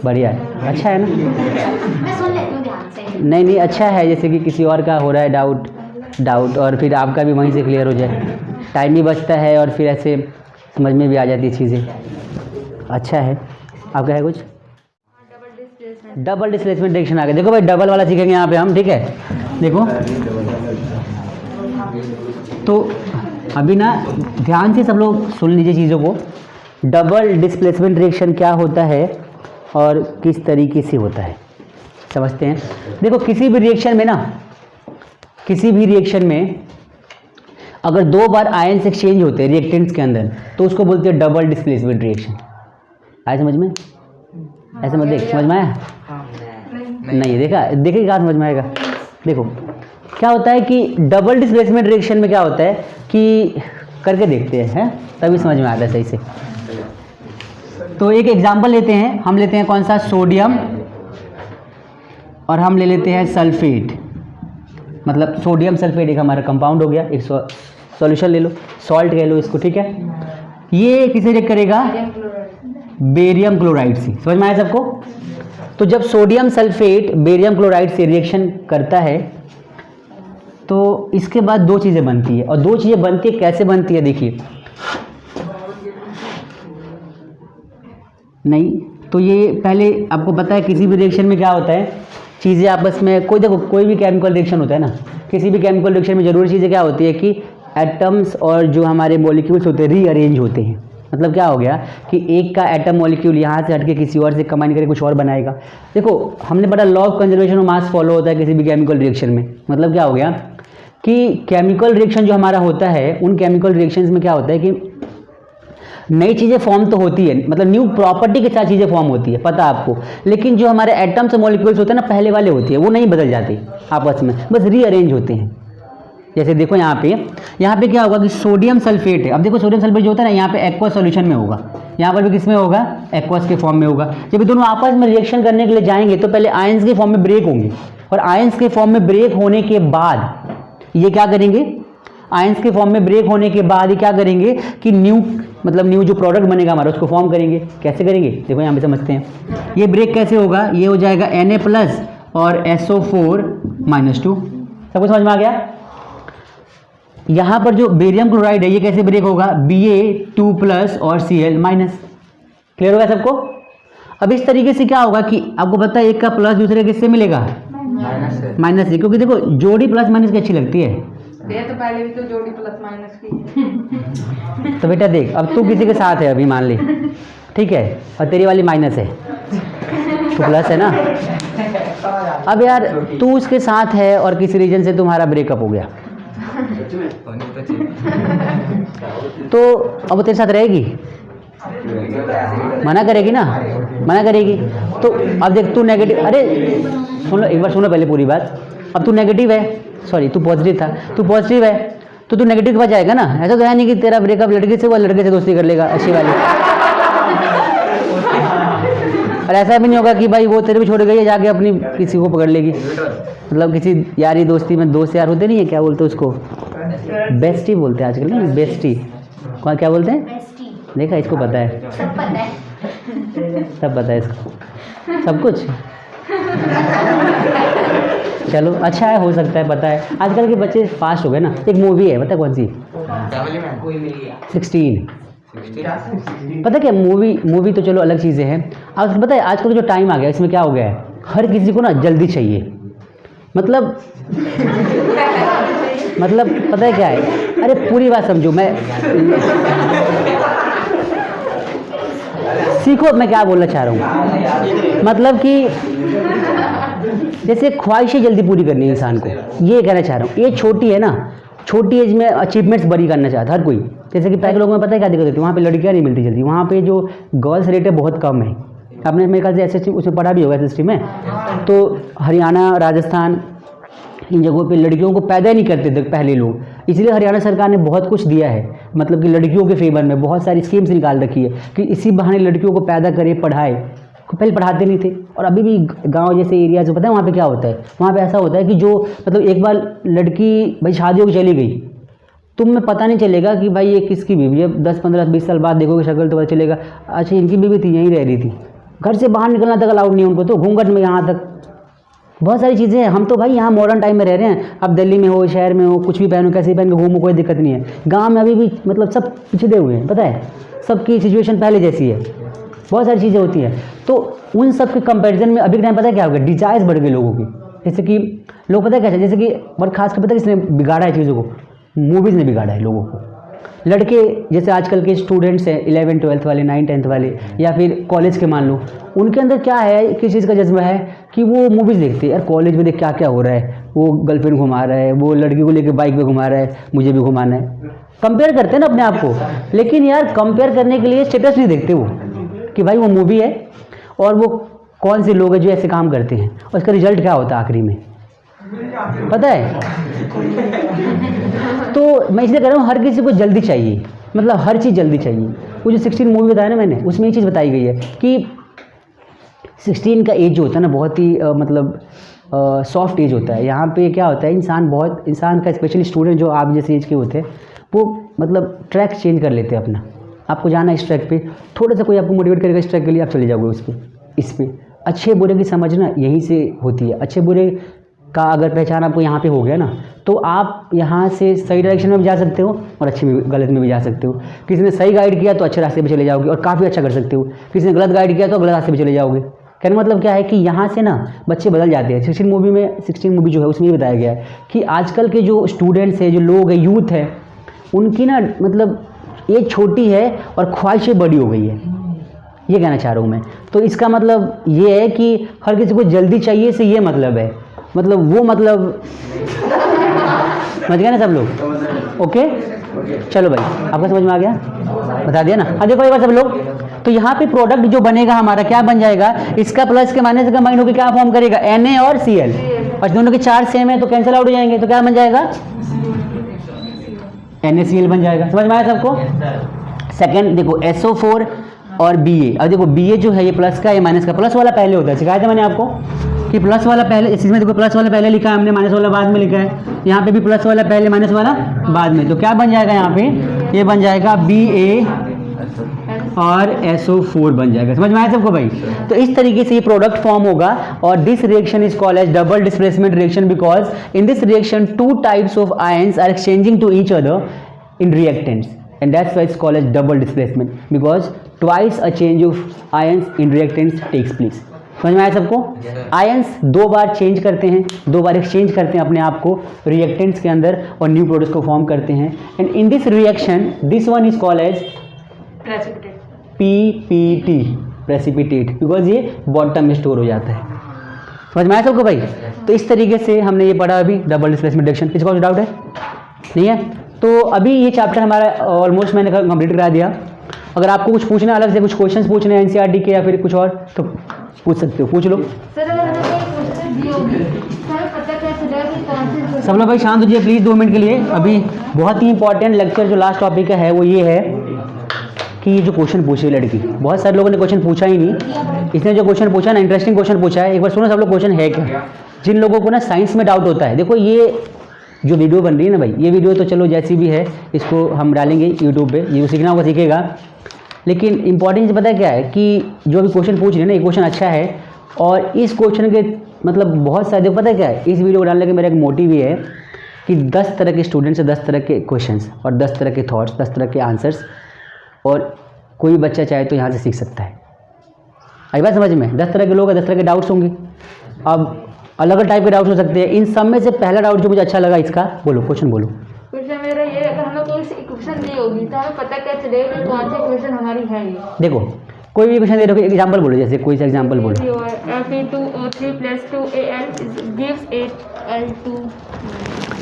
बढ़िया है, अच्छा है ना? मैं सुन लेती हूँ ध्यान से। नहीं अच्छा है, जैसे कि किसी और का हो रहा है डाउट और फिर आपका भी वहीं से क्लियर हो जाए, टाइम भी बचता है और फिर ऐसे समझ में भी आ जाती है चीज़ें। अच्छा है। आपका है कुछ? डबल डिस्प्लेसमेंट रिएक्शन आ गया। देखो भाई, डबल वाला सीखेंगे यहाँ पे हम। ठीक है, देखो तो अभी ना ध्यान से सब लोग सुन लीजिए चीज़ों को। डबल डिस्प्लेसमेंट रिएक्शन क्या होता है और किस तरीके से होता है, समझते हैं। देखो, किसी भी रिएक्शन में अगर दो बार आयन्स एक्सचेंज होते हैं रिएक्टेंट्स के अंदर तो उसको बोलते हैं डबल डिस्प्लेसमेंट रिएक्शन। आया समझ में? ऐसे मत देख, समझ में आया? नहीं, देखिए कहाँ समझ में आएगा। देखो क्या होता है कि डबल डिस्प्लेसमेंट रिएक्शन में क्या होता है कि करके देखते हैं, तभी समझ में आता है सही से। तो एक एग्जांपल लेते हैं, हम लेते हैं कौन सा, सोडियम, और हम ले लेते हैं सल्फेट। मतलब सोडियम सल्फेट एक हमारा कंपाउंड हो गया, एक सॉल्यूशन ले लो, सॉल्ट कह लो इसको। ठीक है, ये किसे रिएक्ट करेगा? बेरियम क्लोराइड से। समझ में आया सबको? तो जब सोडियम सल्फेट बेरियम क्लोराइड से रिएक्शन करता है तो इसके बाद दो चीज़ें बनती है, और दो चीज़ें बनती है, कैसे बनती है देखिए। नहीं तो ये पहले आपको पता है किसी भी रिएक्शन में क्या होता है, चीज़ें आपस में कोई भी केमिकल रिएक्शन होता है ना, किसी भी केमिकल रिएक्शन में जरूरी चीज़ें क्या होती है कि एटम्स और जो हमारे मॉलिक्यूल्स होते हैं रीअरेंज होते हैं। मतलब क्या हो गया कि एक का एटम मॉलिक्यूल यहाँ से हटके किसी और से कंबाइन करके कुछ और बनाएगा। देखो हमने पढ़ा law of conservation of mass follow होता है किसी भी केमिकल रिएक्शन में। मतलब क्या हो गया कि केमिकल रिएक्शन जो हमारा होता है, उन केमिकल रिएक्शंस में क्या होता है कि नई चीज़ें फॉर्म तो होती है, मतलब न्यू प्रॉपर्टी के साथ चीज़ें फॉर्म होती है, पता है आपको। लेकिन जो हमारे एटम्स और मॉलिक्यूल्स होते हैं ना, पहले वाले होती है, वो नहीं बदल जाते आपस में, बस रीअरेंज होते हैं। जैसे देखो यहाँ पे क्या होगा कि सोडियम सल्फेट है। अब देखो सोडियम सल्फेट जो होता है ना, यहाँ पे एक्वस सॉल्यूशन में होगा, यहाँ पर भी किस में होगा, एक्वस के फॉर्म में होगा। जब ये दोनों आपस में रिएक्शन करने के लिए जाएंगे तो पहले आयंस के फॉर्म में ब्रेक होंगे, और आयंस के फॉर्म में ब्रेक होने के बाद ये क्या करेंगे, आयंस के फॉर्म में ब्रेक होने के बाद ये क्या करेंगे कि न्यू जो प्रोडक्ट बनेगा हमारा उसको फॉर्म करेंगे। कैसे करेंगे देखो यहाँ पे समझते हैं। ये ब्रेक कैसे होगा, ये हो जाएगा Na+ और SO4-2। सबको समझ में आ गया। यहाँ पर जो बेरियम क्लोराइड है ये कैसे ब्रेक होगा, Ba2+ और Cl-। क्लियर होगा सबको। अब इस तरीके से क्या होगा कि आपको पता है एक का प्लस दूसरे किससे मिलेगा, माइनस से, क्योंकि देखो जोड़ी प्लस माइनस की अच्छी लगती है। ये तो पहले भी तो जोड़ी प्लस माइनस की। तो बेटा देख, अब तू किसी के साथ है अभी मान ले, ठीक है, और तेरी वाली माइनस है, तो प्लस है ना। अब यार तू उसके साथ है और किसी रीजन से तुम्हारा ब्रेकअप हो गया, तो अब वो तेरे साथ रहेगी, मना करेगी ना, मना करेगी। तो अब देख तू नेगेटिव, अरे सुन लो एक बार, सुनो पहले पूरी बात। अब तू नेगेटिव है, सॉरी तू पॉजिटिव था, तू पॉजिटिव है तो तू नेगेटिव के पास जाएगा ना। ऐसा तो है नहीं कि तेरा ब्रेकअप लड़के से हुआ, लड़के से दोस्ती कर लेगा अच्छी वाली। और ऐसा भी नहीं होगा कि भाई वो तेरे भी छोड़ गई है, जाके अपनी किसी को पकड़ लेगी। मतलब किसी यारी दोस्ती में दोस्त यार होते नहीं है, क्या बोलते हैं उसको, बेस्टी बोलते हैं आजकल ना, बेस्टी। क्या बोलते हैं, बेस्टी। देखा, इसको पता है, सब पता है। सब पता है इसको, सब कुछ। चलो अच्छा है, हो सकता है पता है। आजकल के बच्चे फास्ट हो गए ना। एक मूवी है, पता है कौन सी, 16। पता क्या, मूवी तो चलो अलग चीज़ें हैं। अब पता है आजकल जो टाइम आ गया इसमें क्या हो गया है, हर किसी को ना जल्दी चाहिए। मतलब पता है क्या है, अरे पूरी बात समझो, मैं सीखो मैं क्या बोलना चाह रहा हूँ। मतलब कि जैसे ख्वाहिशें जल्दी पूरी करनी है इंसान को, ये कहना चाह रहा हूँ। ये छोटी है ना, छोटी एज में अचीवमेंट्स बड़ी करना चाहता है हर कोई। जैसे कि पहले लोगों में पता है क्या दिक्कत होती है, वहाँ पे लड़कियाँ नहीं मिलती जल्दी, वहाँ पे जो गर्ल्स रेट है बहुत कम है। आपने मेरे ख्याल से SST उसमें पढ़ा भी होगा SST में। तो हरियाणा, राजस्थान, इन जगहों पे लड़कियों को पैदा ही नहीं करते थे पहले लोग, इसलिए हरियाणा सरकार ने बहुत कुछ दिया है, मतलब कि लड़कियों के फेवर में बहुत सारी स्कीम्स निकाल रखी है कि इसी बहाने लड़कियों को पैदा करे, पढ़ाए। पहले पढ़ाते नहीं थे। और अभी भी गांव जैसे एरिया जो पता है वहाँ पे क्या होता है, वहाँ पे ऐसा होता है कि जो मतलब एक बार लड़की भाई शादी होकर चली गई, तुम्हें पता नहीं चलेगा कि भाई ये किसकी बीवी है। 10, 15, 20 साल बाद देखोगे शक्ल तो पता चलेगा, अच्छा इनकी बीवी थी, यहीं रह रही थी। घर से बाहर निकलना तक अलाउड नहीं है उनको, तो घूंघट में यहाँ तक बहुत सारी चीज़ें हैं। हम तो भाई यहाँ मॉडर्न टाइम में रह रहे हैं। अब दिल्ली में हो, शहर में हो, कुछ भी पहनो, कैसे पहन के घूमो, कोई दिक्कत नहीं है। गांव में अभी भी मतलब सब पिछड़े हुए हैं, पता है, सबकी सिचुएशन पहले जैसी है, बहुत सारी चीज़ें होती हैं। तो उन सब के कंपैरिजन में अभी के टाइम पता है क्या होगा, डिजायर्स बढ़ गए लोगों की। जैसे कि लोग पता है कैसे, जैसे कि और खास कर पता है किसने बिगाड़ा है चीज़ों को, मूवीज़ ने बिगाड़ा है लोगों को। लड़के जैसे आजकल के स्टूडेंट्स हैं 11, 12 वाले, 9, 10 वाले, या फिर कॉलेज के मान लो, उनके अंदर क्या है, किस चीज़ का जज्बा है कि वो मूवीज़ देखते हैं। यार कॉलेज में देख क्या क्या हो रहा है, वो गर्लफ्रेंड घुमा रहा है, वो लड़की को लेकर बाइक पे घुमा रहा है, मुझे भी घुमाना है। कंपेयर करते हैं ना अपने आप को, लेकिन यार कंपेयर करने के लिए स्टेटस नहीं देखते वो, कि भाई वो मूवी है और वो कौन से लोग हैं जो ऐसे काम करते हैं, और इसका रिजल्ट क्या होता है आखिरी में, पता है। तो मैं इसलिए कह रहा हूँ हर किसी को जल्दी चाहिए, मतलब हर चीज़ जल्दी चाहिए। वो जो 16 मूवी बताया ना मैंने, उसमें ये चीज़ बताई गई है कि 16 का एज जो होता है ना, बहुत ही मतलब सॉफ्ट एज होता है। यहाँ पे क्या होता है, इंसान का स्पेशली स्टूडेंट जो आप जैसे एज के होते हैं, वो मतलब ट्रैक चेंज कर लेते हैं अपना। आपको जाना है इस ट्रैक पे, थोड़ा सा कोई आपको मोटिवेट करेगा इस ट्रैक के लिए, आप चले जाओगे उस पर, इस पर। अच्छे बुरे की समझना यहीं से होती है। अच्छे बुरे का अगर पहचान आपको यहाँ पे हो गया ना, तो आप यहाँ से सही डायरेक्शन में भी जा सकते हो और अच्छे में गलत में भी जा सकते हो। किसी ने सही गाइड किया तो अच्छे रास्ते पे चले जाओगे और काफ़ी अच्छा कर सकते हो, किसी ने गलत गाइड किया तो गलत रास्ते पे चले जाओगे। कहने मतलब क्या है कि यहाँ से ना बच्चे बदल जाते हैं। 16 मूवी जो है उसमें ये बताया गया है कि आजकल के जो स्टूडेंट्स हैं, जो लोग हैं, यूथ है, उनकी ना मतलब एज छोटी है और ख्वाहिशें बड़ी हो गई है, ये कहना चाह रहा हूँ मैं। तो इसका मतलब ये है कि हर किसी को जल्दी चाहिए से ये मतलब है, मतलब वो मतलब समझ गए ना सब लोग। ओके चलो भाई, आपको समझ में आ गया। बता दिया ना। अब देखो एक बार सब लोग, तो यहाँ पे प्रोडक्ट जो बनेगा हमारा क्या बन जाएगा, इसका प्लस के माइनस का कंबाइन होकर क्या फॉर्म करेगा, Na और Cl, और दोनों के चार्ज सेम है तो कैंसिल आउट हो जाएंगे, तो क्या बन जाएगा, NaCl बन जाएगा। समझ में आया सबको। सेकंड देखो SO4 और Ba। अब देखो Ba जो है ये प्लस का, ये माइनस का, प्लस वाला पहले होता है, सिखाया था मैंने आपको कि प्लस वाला पहले, इस चीज़ में देखो प्लस वाला पहले लिखा है हमने, माइनस वाला बाद में लिखा है, यहाँ पे भी प्लस वाला पहले माइनस वाला बाद में, तो क्या बन जाएगा यहाँ पे, ये बन जाएगा Ba और SO4 बन जाएगा। समझ में आया सबको भाई। तो इस तरीके से ये प्रोडक्ट फॉर्म होगा, और this reaction is called as double displacement reaction because in this reaction two types of ions are exchanging to each other in reactants, and that's why it's called as double displacement because twice a change of ions in reactants takes place। समझ में आया सबको। Ions दो बार change करते हैं, दो बार exchange करते हैं अपने आप को रिएक्टेंट्स के अंदर और न्यू प्रोडक्ट्स को फॉर्म करते हैं, and in this reaction this one is called as PPT precipitate, because ये बॉटम में स्टोर हो जाता है। समझ में आया सबको भाई। तो इस तरीके से हमने ये पढ़ा अभी डबल डिस्प्लेसमेंट रिएक्शन। किसी को डाउट है नहीं है? तो अभी ये चैप्टर हमारा ऑलमोस्ट मैंने कंप्लीट करा दिया। अगर आपको कुछ पूछना है अलग से, कुछ क्वेश्चंस पूछने हैं एनसीईआरटी के या फिर कुछ और, तो पूछ सकते हो, पूछ लो। सर अगर हमें कोई क्वेश्चन दी होगी सर पता कैसे चलेगा कि कौन से क्वेश्चन। सब लोग भाई शांत हो जाइए प्लीज़ 2 मिनट के लिए। अभी बहुत ही इंपॉर्टेंट लेक्चर जो लास्ट टॉपिक का है वो ये है कि ये जो क्वेश्चन पूछी लड़की, बहुत सारे लोगों ने क्वेश्चन पूछा ही नहीं, इसने जो क्वेश्चन पूछा ना इंटरेस्टिंग क्वेश्चन पूछा है। एक बार सुनो सब लोग क्वेश्चन है क्या। जिन लोगों को ना साइंस में डाउट होता है, देखो ये जो वीडियो बन रही है ना भाई, ये वीडियो तो चलो जैसी भी है इसको हम डालेंगे यूट्यूब पे, ये सीखना होगा सीखेगा, लेकिन इंपॉर्टेंट पता है क्या है कि जो अभी क्वेश्चन पूछ रहे हैं ना, ये क्वेश्चन अच्छा है और इस क्वेश्चन के मतलब बहुत सारे, देखो पता है क्या है, इस वीडियो को डालने का मेरा एक मोटिव ये है कि 10 तरह के स्टूडेंट से 10 तरह के क्वेश्चंस और 10 तरह के थॉट्स, 10 तरह के आंसर्स, और कोई बच्चा चाहे तो यहाँ से सीख सकता है। आई बात समझ में? 10 तरह के लोग हैं, 10 तरह के डाउट्स होंगे। अब अलग अलग टाइप के डाउट्स हो सकते हैं। इन सब में से पहला डाउट जो मुझे अच्छा लगा इसका, बोलो क्वेश्चन बोलो। क्वेश्चन मेरा ये, अगर हमें कोई सी इक्वेशन दी होगी तो हमें पता कैसे चलेगा कि कौन सी इक्वेशन हमारी है ये। देखो कोई भी क्वेश्चन दे रहे हो, एग्जांपल बोलो, जैसे कोई सा एग्जांपल बोलो। Fe2O3 + 2Al gives 8Al2।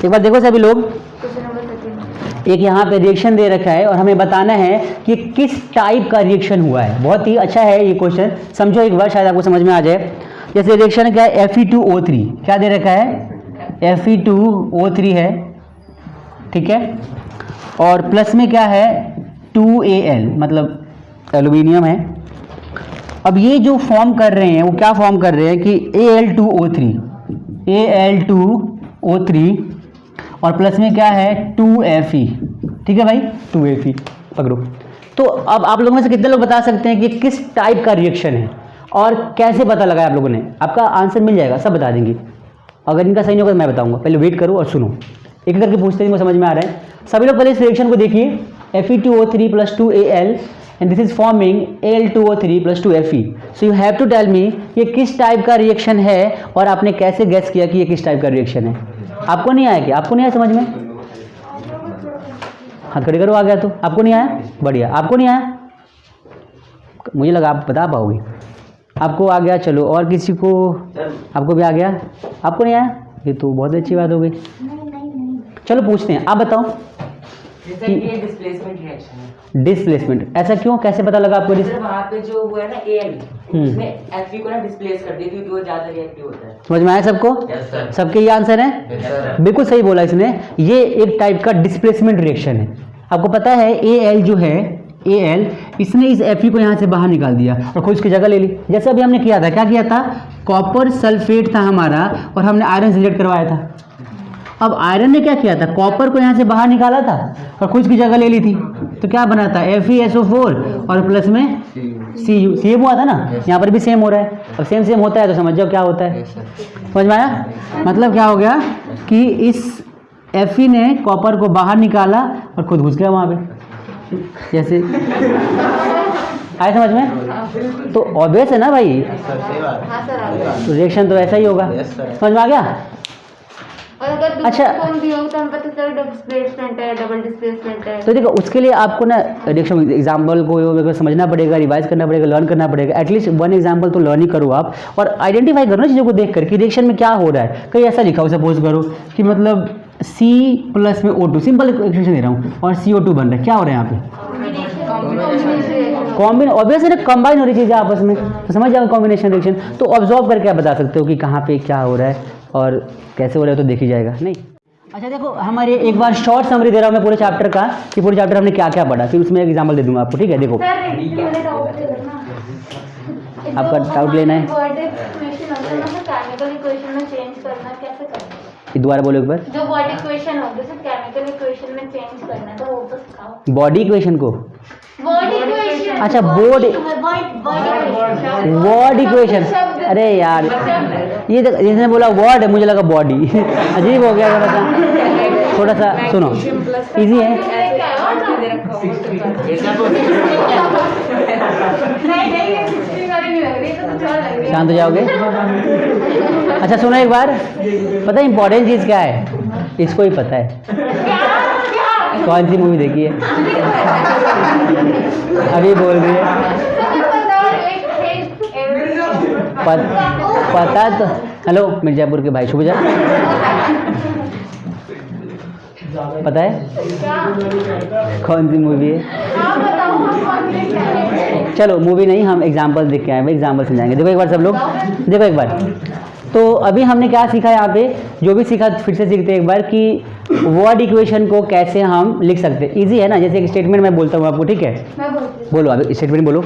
एक बार देखो सभी लोग, क्वेश्चन नंबर 13। एक यहाँ पे रिएक्शन दे रखा है और हमें बताना है कि किस टाइप का रिएक्शन हुआ है। बहुत ही अच्छा है ये क्वेश्चन, समझो एक बार शायद आपको समझ में आ जाए। जैसे रिएक्शन क्या है, Fe2O3 क्या दे रखा है, Fe2O3 है, ठीक है, और प्लस में क्या है 2Al मतलब एल्यूमिनियम है। अब ये जो फॉर्म कर रहे हैं वो क्या फॉर्म कर रहे हैं कि Al2O3 और प्लस में क्या है 2Fe, ठीक है भाई 2Fe पकड़ो। तो अब आप लोगों में से कितने लोग बता सकते हैं कि किस टाइप का रिएक्शन है और कैसे पता लगाया आप लोगों ने? आपका आंसर मिल जाएगा, सब बता देंगे। अगर इनका सही नहीं होगा तो मैं बताऊंगा, पहले वेट करो और सुनो, एक करके पूछते हैं, मुझे समझ में आ रहा है। सभी लोग पहले इस रिएक्शन को देखिए, Fe2O3 + 2Al and this is forming Al2O3 + 2Fe। So you have to tell me ये किस टाइप का रिएक्शन है और आपने कैसे गैस किया कि ये किस टाइप का रिएक्शन है। आपको नहीं आया क्या? आपको नहीं आया समझ में? हाथ खड़े करो, आ गया तो। आपको नहीं आया? बढ़िया। आपको नहीं आया? मुझे लगा आप बता पाओगे। आपको आ गया, चलो। और किसी को? आपको भी आ गया? आपको नहीं आया? ये तो बहुत अच्छी बात हो गई। चलो पूछते हैं, आप बताओ। ये डिस्प्लेसमेंट रिएक्शन है। डिस्प्लेसमेंट, ऐसा क्यों, कैसे पता लगा आपको? सर वहाँ पे जो हुआ है ना Al, उसने Fe को ना डिस्प्लेस कर दिया क्योंकि वो ज्यादा रिएक्टिव होता है। समझ में आया सबको? सबके ये आंसर है? बिल्कुल सही बोला इसने। ये एक टाइप का डिस्प्लेसमेंट रिएक्शन है। आपको पता है Al जो है, Al इसने इस Fe को यहाँ से बाहर निकाल दिया और खुद उसकी जगह ले ली। जैसे अभी हमने किया था, क्या किया था, कॉपर सल्फेट था हमारा और हमने आयरन रिजेक्ट करवाया था। अब आयरन ने क्या किया था, कॉपर को यहाँ से बाहर निकाला था और खुद की जगह ले ली थी, तो क्या बना था FeSO4 और प्लस में Cu। सेम हुआ था ना, यहाँ पर भी सेम हो रहा है। अब सेम सेम होता है तो समझ जाओ क्या होता है। समझ में आया? मतलब क्या हो गया कि इस Fe ने कॉपर को बाहर निकाला और खुद घुस गया वहाँ पे, जैसे आया समझ में? तो ऑब्वियस है ना भाई, तो रिएक्शन तो ऐसा ही होगा। समझ में आ गया? और अगर अच्छा, कौन भी हो तो हम पता चले डिस्प्लेसमेंट है, डबल डिस्प्लेसमेंट है। तो देखो उसके लिए आपको ना रिएक्शन एग्जाम्पल को समझना पड़ेगा, रिवाइज करना पड़ेगा, लर्न करना पड़ेगा। एटलीस्ट 1 एग्जाम्पल तो लर्न ही करो आप और आइडेंटिफाई करो ना चीज़ों को देख कर कि रिएक्शन में क्या हो रहा है। कहीं ऐसा लिखा हो, सपोज करो कि मतलब C+ में O2, सिंपल इक्वेशन दे रहा हूँ, और CO2 बन रहा है, क्या हो रहा है यहाँ पे? ऑब्वियस है, कंबाइन हो रही चीज़ें आपस में, तो समझ जाओ कॉम्बिनेशन रिएक्शन। तो ऑब्जॉर्व करके आप बता सकते हो कि कहाँ पे क्या हो रहा है और कैसे हो रहा है, तो देखी जाएगा नहीं। अच्छा देखो, हमारे एक बार शॉर्ट समरी दे रहा हूँ मैं पूरे चैप्टर का, कि पूरे चैप्टर हमने क्या क्या पढ़ा, फिर उसमें एक एग्जाम्पल दे दूंगा आपको, ठीक है। देखो आपका डाउट लेना है, दोबारा बोलो एक बार। जो बॉडी इक्वेशन होता है केमिकल इक्वेशन में चेंज करना है, तो वो तो सिखाओ। बॉडी इक्वेशन को, बॉडी इक्वेशन, अच्छा वर्ड इक्वेशन, अरे यार ये जिसने बोला वर्ड है, मुझे लगा बॉडी अजीब हो गया थोड़ा सा सुनो, इजी है। शांत हो जाओगे। अच्छा सुनो एक बार, पता है इंपॉर्टेंट चीज़ क्या है, इसको ही पता है। कौन सी मूवी देखी है? अभी बोल रही है पता तो। हेलो मिर्जापुर के भाई शुभजा, पता है कौन सी मूवी है? चलो मूवी नहीं, हम एग्जाम्पल देख के आए, भाई एग्जाम्पल समझाएंगे। देखो एक बार सब लोग देखो एक बार। तो अभी हमने क्या सीखा यहाँ पे, जो भी सीखा फिर से सीखते हैं एक बार, कि वर्ड इक्वेशन को कैसे हम लिख सकते हैं। इजी है ना, जैसे एक स्टेटमेंट मैं बोलता हूँ आपको, ठीक है? बोलो अभी स्टेटमेंट बोलो,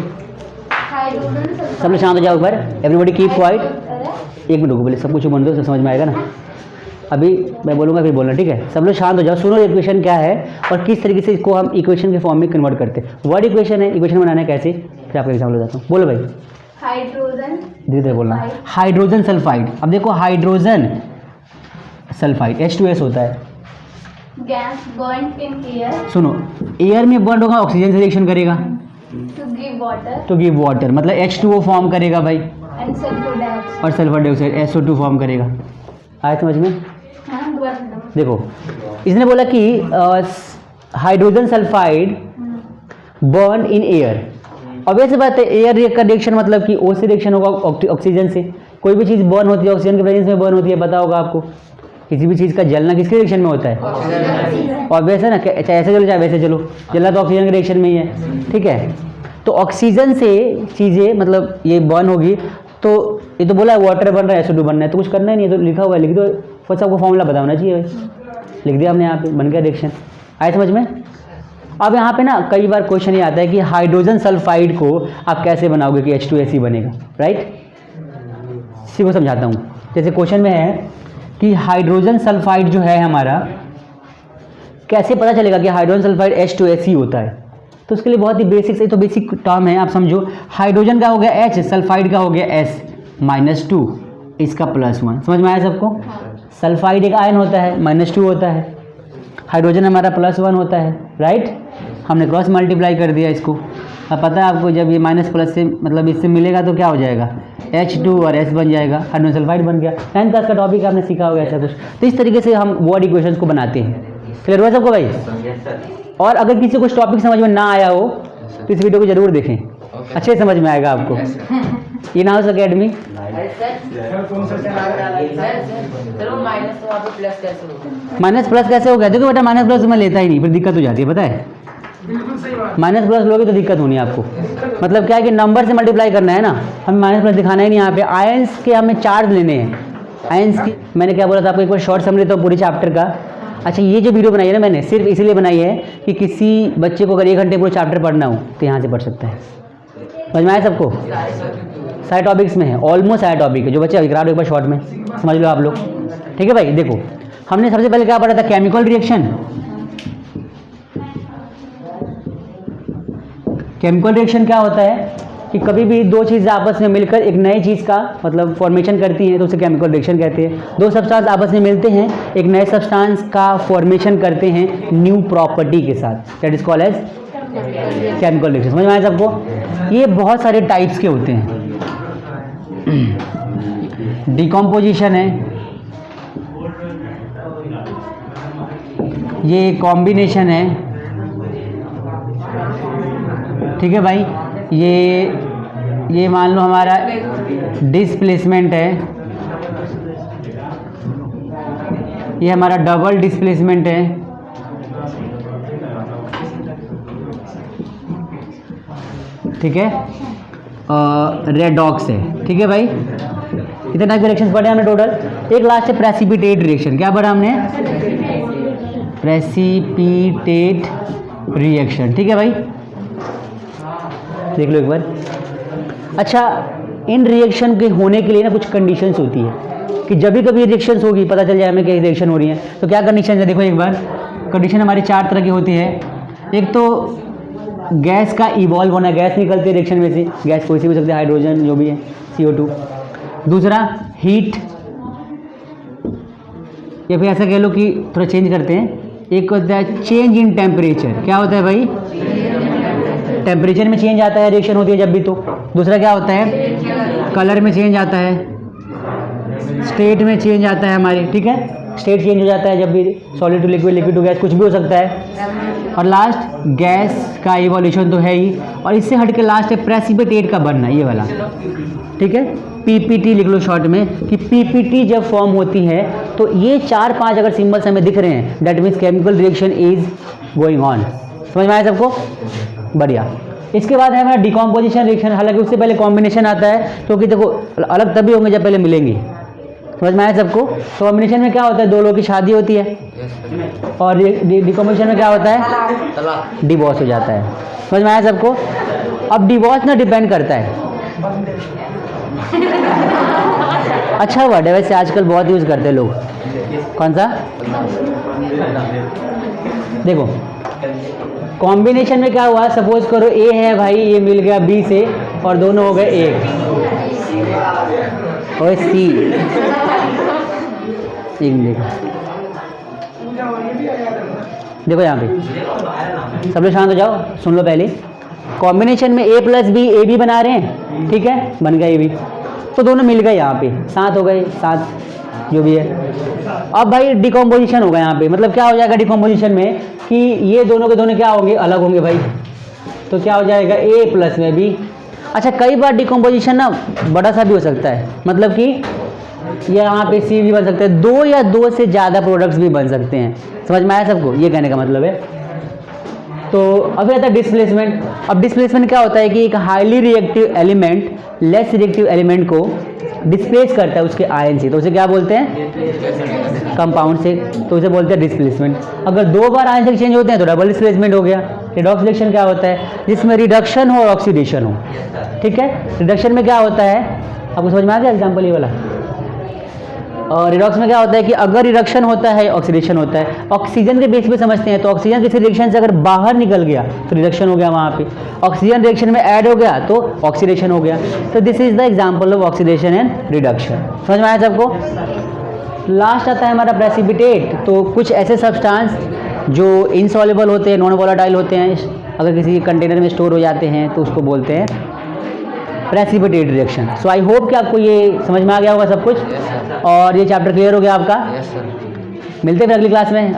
सब लोग शांत हो जाओ एक बार, एवरीबॉडी कीप क्वाइट। एक मिनट रुको, बोले सब कुछ बन दो, सब समझ में आएगा ना। अभी मैं बोलूँगा फिर बोलना, ठीक है? सब लोग शांत हो जाओ, सुनो इक्वेशन क्या है और किस तरीके से इसको हम इक्वेशन के फॉर्म में कन्वर्ट करते हैं। वर्ड इक्वेशन है, इक्वेशन बनाना है कैसे, फिर आपका एग्जाम्पल बताता हूँ। बोलो भाई, हाइड्रोजन, धीरे धीरे बोलना। हाइड्रोजन सल्फाइड, अब देखो हाइड्रोजन सल्फाइड H2S होता है। गैस बर्न इन एयर, सुनो एयर में बर्न होगा, ऑक्सीजन से रिएक्शन करेगा टू गिव वाटर, मतलब H2O फॉर्म करेगा भाई, एंड सल्फर डाइऑक्साइड, और सल्फर डाइऑक्साइड SO2 फॉर्म करेगा। आया समझ में? देखो इसने बोला कि hydrogen sulphide burn in air. Obvious बात है, एयर का रिएक्शन मतलब कि O से रिएक्शन होगा ऑक्सीजन से। कोई भी चीज़ बर्न होती है ऑक्सीजन के प्रेजेंस में बर्न होती है, पता होगा आपको। किसी भी चीज़ का जलना किसके रिएक्शन में होता है? ऑब्वियस है ना, चाहे ऐसे चलो चाहे वैसे चलो, जलना तो ऑक्सीजन के रिएक्शन में ही है, ठीक है? तो ऑक्सीजन से चीज़ें मतलब ये बर्न होगी, तो ये तो बोला है वाटर बन रहा है, SO2 बनना है, तो कुछ करना ही नहीं है, तो लिखा हुआ है लिख दो, फर्स्ट आपको फॉर्मूला पता होना चाहिए, लिख दिया हमने यहाँ पे, बन गया रिएक्शन। आए समझ में? अब यहाँ पे ना कई बार क्वेश्चन ये आता है कि हाइड्रोजन सल्फाइड को आप कैसे बनाओगे कि H2S ही बनेगा, राइट? इसी को समझाता हूँ। जैसे क्वेश्चन में है कि हाइड्रोजन सल्फाइड जो है हमारा, कैसे पता चलेगा कि हाइड्रोजन सल्फाइड H2S ही होता है? तो उसके लिए बहुत ही बेसिक से, तो बेसिक टर्म है, आप समझो। हाइड्रोजन का हो गया H, सल्फाइड का हो गया S-2, इसका +1। समझ में आया सबको? सल्फाइड एक आयन होता है, -2 होता है, हाइड्रोजन हमारा +1 होता है, राइट? हमने क्रॉस मल्टीप्लाई कर दिया इसको। अब पता है आपको, जब ये माइनस प्लस से मतलब इससे मिलेगा तो क्या हो जाएगा, H2 और S बन जाएगा, हाइड्रोजन सल्फाइड बन गया। 9th क्लास का टॉपिक आपने सीखा होगा ऐसा कुछ। तो इस तरीके से हम वर्ड इक्वेशंस को बनाते हैं। क्लियर हुआ सबको भाई? और अगर किसी को टॉपिक समझ में ना आया हो तो इस वीडियो को जरूर देखें, अच्छे समझ में आएगा आपको। ये ना हाउस अकेडमी। माइनस प्लस कैसे हो गया? देखो बेटा, माइनस प्लस मैं लेता ही नहीं, फिर दिक्कत हो जाती है, पता है? माइनस प्लस लोगे तो दिक्कत होनी है आपको। मतलब क्या है कि नंबर से मल्टीप्लाई करना है ना, हमें माइनस प्लस दिखाना ही नहीं यहाँ पे। आयंस के हमें चार्ज लेने हैं, आयंस की। मैंने क्या बोला था आपको, एक बार शॉर्ट समरी तो पूरे चैप्टर का। अच्छा, ये जो वीडियो बनाई है ना मैंने, सिर्फ इसलिए बनाई है कि किसी बच्चे को अगर 1 घंटे पूरा चैप्टर पढ़ना हो तो यहाँ से पढ़ सकता है। समझ में आया सबको? सारे टॉपिक्स में है, ऑलमोस्ट सारे टॉपिक है। जो बच्चे करा दो एक बार शॉर्ट में, समझ लो आप लोग, ठीक है भाई? देखो हमने सबसे पहले क्या पढ़ा था, केमिकल रिएक्शन। केमिकल रिएक्शन क्या होता है कि कभी भी दो चीज़ें आपस में मिलकर एक नई चीज़ का मतलब फॉर्मेशन करती हैं, तो उसे केमिकल रिएक्शन कहते हैं। दो सब्सटेंस आपस में मिलते हैं, एक नए सब्सटेंस का फॉर्मेशन करते हैं न्यू प्रॉपर्टी के साथ, that is called as chemical reaction. समझ में आया सबको? ये बहुत सारे टाइप्स के होते हैं। डिकम्पोजिशन है, ये कॉम्बिनेशन है, ठीक है भाई? ये मान लो हमारा डिस्प्लेसमेंट है, ये हमारा डबल डिस्प्लेसमेंट है, ठीक है, रेडॉक्स है। ठीक है भाई, कितने टाइप के रिएक्शन पढ़े हमने टोटल? एक लास्ट है प्रेसिपिटेट रिएक्शन। क्या पढ़ा हमने? Precipitate reaction. ठीक है भाई, देख लो एक बार। अच्छा, इन रिएक्शन के होने के लिए ना कुछ कंडीशंस होती है कि जब भी कभी रिएक्शंस होगी पता चल जाए हमें कि रिएक्शन हो रही है। तो क्या कंडीशन है देखो एक बार। कंडीशन हमारी 4 तरह की होती है। एक तो गैस का इवॉल्व होना, गैस निकलती है रिएक्शन में से, गैस कोई सी भी हो सकती है, हाइड्रोजन जो भी है, CO2। दूसरा हीट, या फिर ऐसा कह लो कि थोड़ा चेंज करते हैं, एक होता है चेंज इन टेम्परेचर। क्या होता है भाई? टेम्परेचर में चेंज आता है, रिएक्शन होती है जब भी। तो दूसरा क्या होता है? कलर में चेंज आता है, स्टेट में चेंज आता है हमारे। ठीक है, स्टेट चेंज हो जाता है जब भी, solid to liquid, liquid to gas, कुछ भी हो सकता है। और लास्ट गैस का इवोल्यूशन तो है ही, और इससे हट के लास्ट है प्रेसिपिटेट का बनना, ये वाला। ठीक है, PPT लिख लो शॉर्ट में कि PPT जब फॉर्म होती है तो ये 4-5 अगर सिंबल्स हमें दिख रहे हैं, that means chemical reaction is going on. समझ में आया सबको? बढ़िया। इसके बाद है हमारा डिकम्पोजिशन रिएक्शन। हालांकि उससे पहले कॉम्बिनेशन आता है, क्योंकि देखो अलग तभी होंगे जब पहले मिलेंगे। समझ में आया सबको? तो कॉम्बिनेशन में क्या होता है? 2 लोगों की शादी होती है, और डिकम्पोजिशन में क्या होता है? डिवोर्स हो जाता है। समझ में आया सबको? अब डिवोर्स ना डिपेंड करता है, अच्छा वर्ड है वैसे, आजकल बहुत यूज़ करते हैं लोग। कौन सा? देखो कॉम्बिनेशन में क्या हुआ, सपोज करो A है भाई, ये मिल गया B से, और दोनों हो गए एक, और C। देखो यहाँ पे सब लोग शांत हो जाओ, सुन लो पहले। कॉम्बिनेशन में A + B, AB बना रहे हैं। ठीक है, बन गया AB, तो दोनों मिल गए यहाँ पे, 7 हो गए, 7 जो भी है। अब भाई डिकम्पोजिशन होगा यहाँ पे, मतलब क्या हो जाएगा डिकम्पोजिशन में कि ये दोनों के दोनों क्या होंगे? अलग होंगे भाई। तो क्या हो जाएगा? A + में B। अच्छा, कई बार डिकम्पोजिशन ना बड़ा सा भी हो सकता है, मतलब कि यहाँ पे C भी बन सकते हैं, 2 या 2 से ज़्यादा प्रोडक्ट्स भी बन सकते हैं। समझ में आया सबको? ये कहने का मतलब है। तो अब आता है डिस्प्लेसमेंट। अब डिस्प्लेसमेंट क्या होता है कि एक highly reactive element less reactive element को डिस्प्लेस करता है उसके आयन से, तो उसे क्या बोलते हैं? कंपाउंड से, तो उसे बोलते हैं डिस्प्लेसमेंट। अगर 2 बार आयन से चेंज होते हैं तो डबल डिस्प्लेसमेंट हो गया। रिडॉक्स रिएक्शन क्या होता है? जिसमें रिडक्शन हो और ऑक्सीडेशन हो। ठीक है, रिडक्शन में क्या होता है? आपको समझ में आ गया एग्जाम्पल ये वाला? और रिडॉक्स में क्या होता है कि अगर रिडक्शन होता है ऑक्सीडेशन होता है। ऑक्सीजन के बेस पे समझते हैं, तो ऑक्सीजन किसी रिएक्शन से अगर बाहर निकल गया तो रिडक्शन हो गया वहाँ पे, ऑक्सीजन रिएक्शन में ऐड हो गया तो ऑक्सीडेशन हो गया। तो this is the example of oxidation and reduction. समझ में आया सबको? लास्ट आता है हमारा प्रेसिपिटेट। तो कुछ ऐसे सब्सटेंस जो इनसॉल्युबल होते हैं, नॉन वोलेटाइल होते हैं, अगर किसी कंटेनर में स्टोर हो जाते हैं तो उसको बोलते हैं प्रेसिपिटेट रिएक्शन। सो आई होप कि आपको ये समझ में आ गया होगा सब कुछ, और ये चैप्टर क्लियर हो गया आपका। मिलते हैं फिर अगली क्लास में।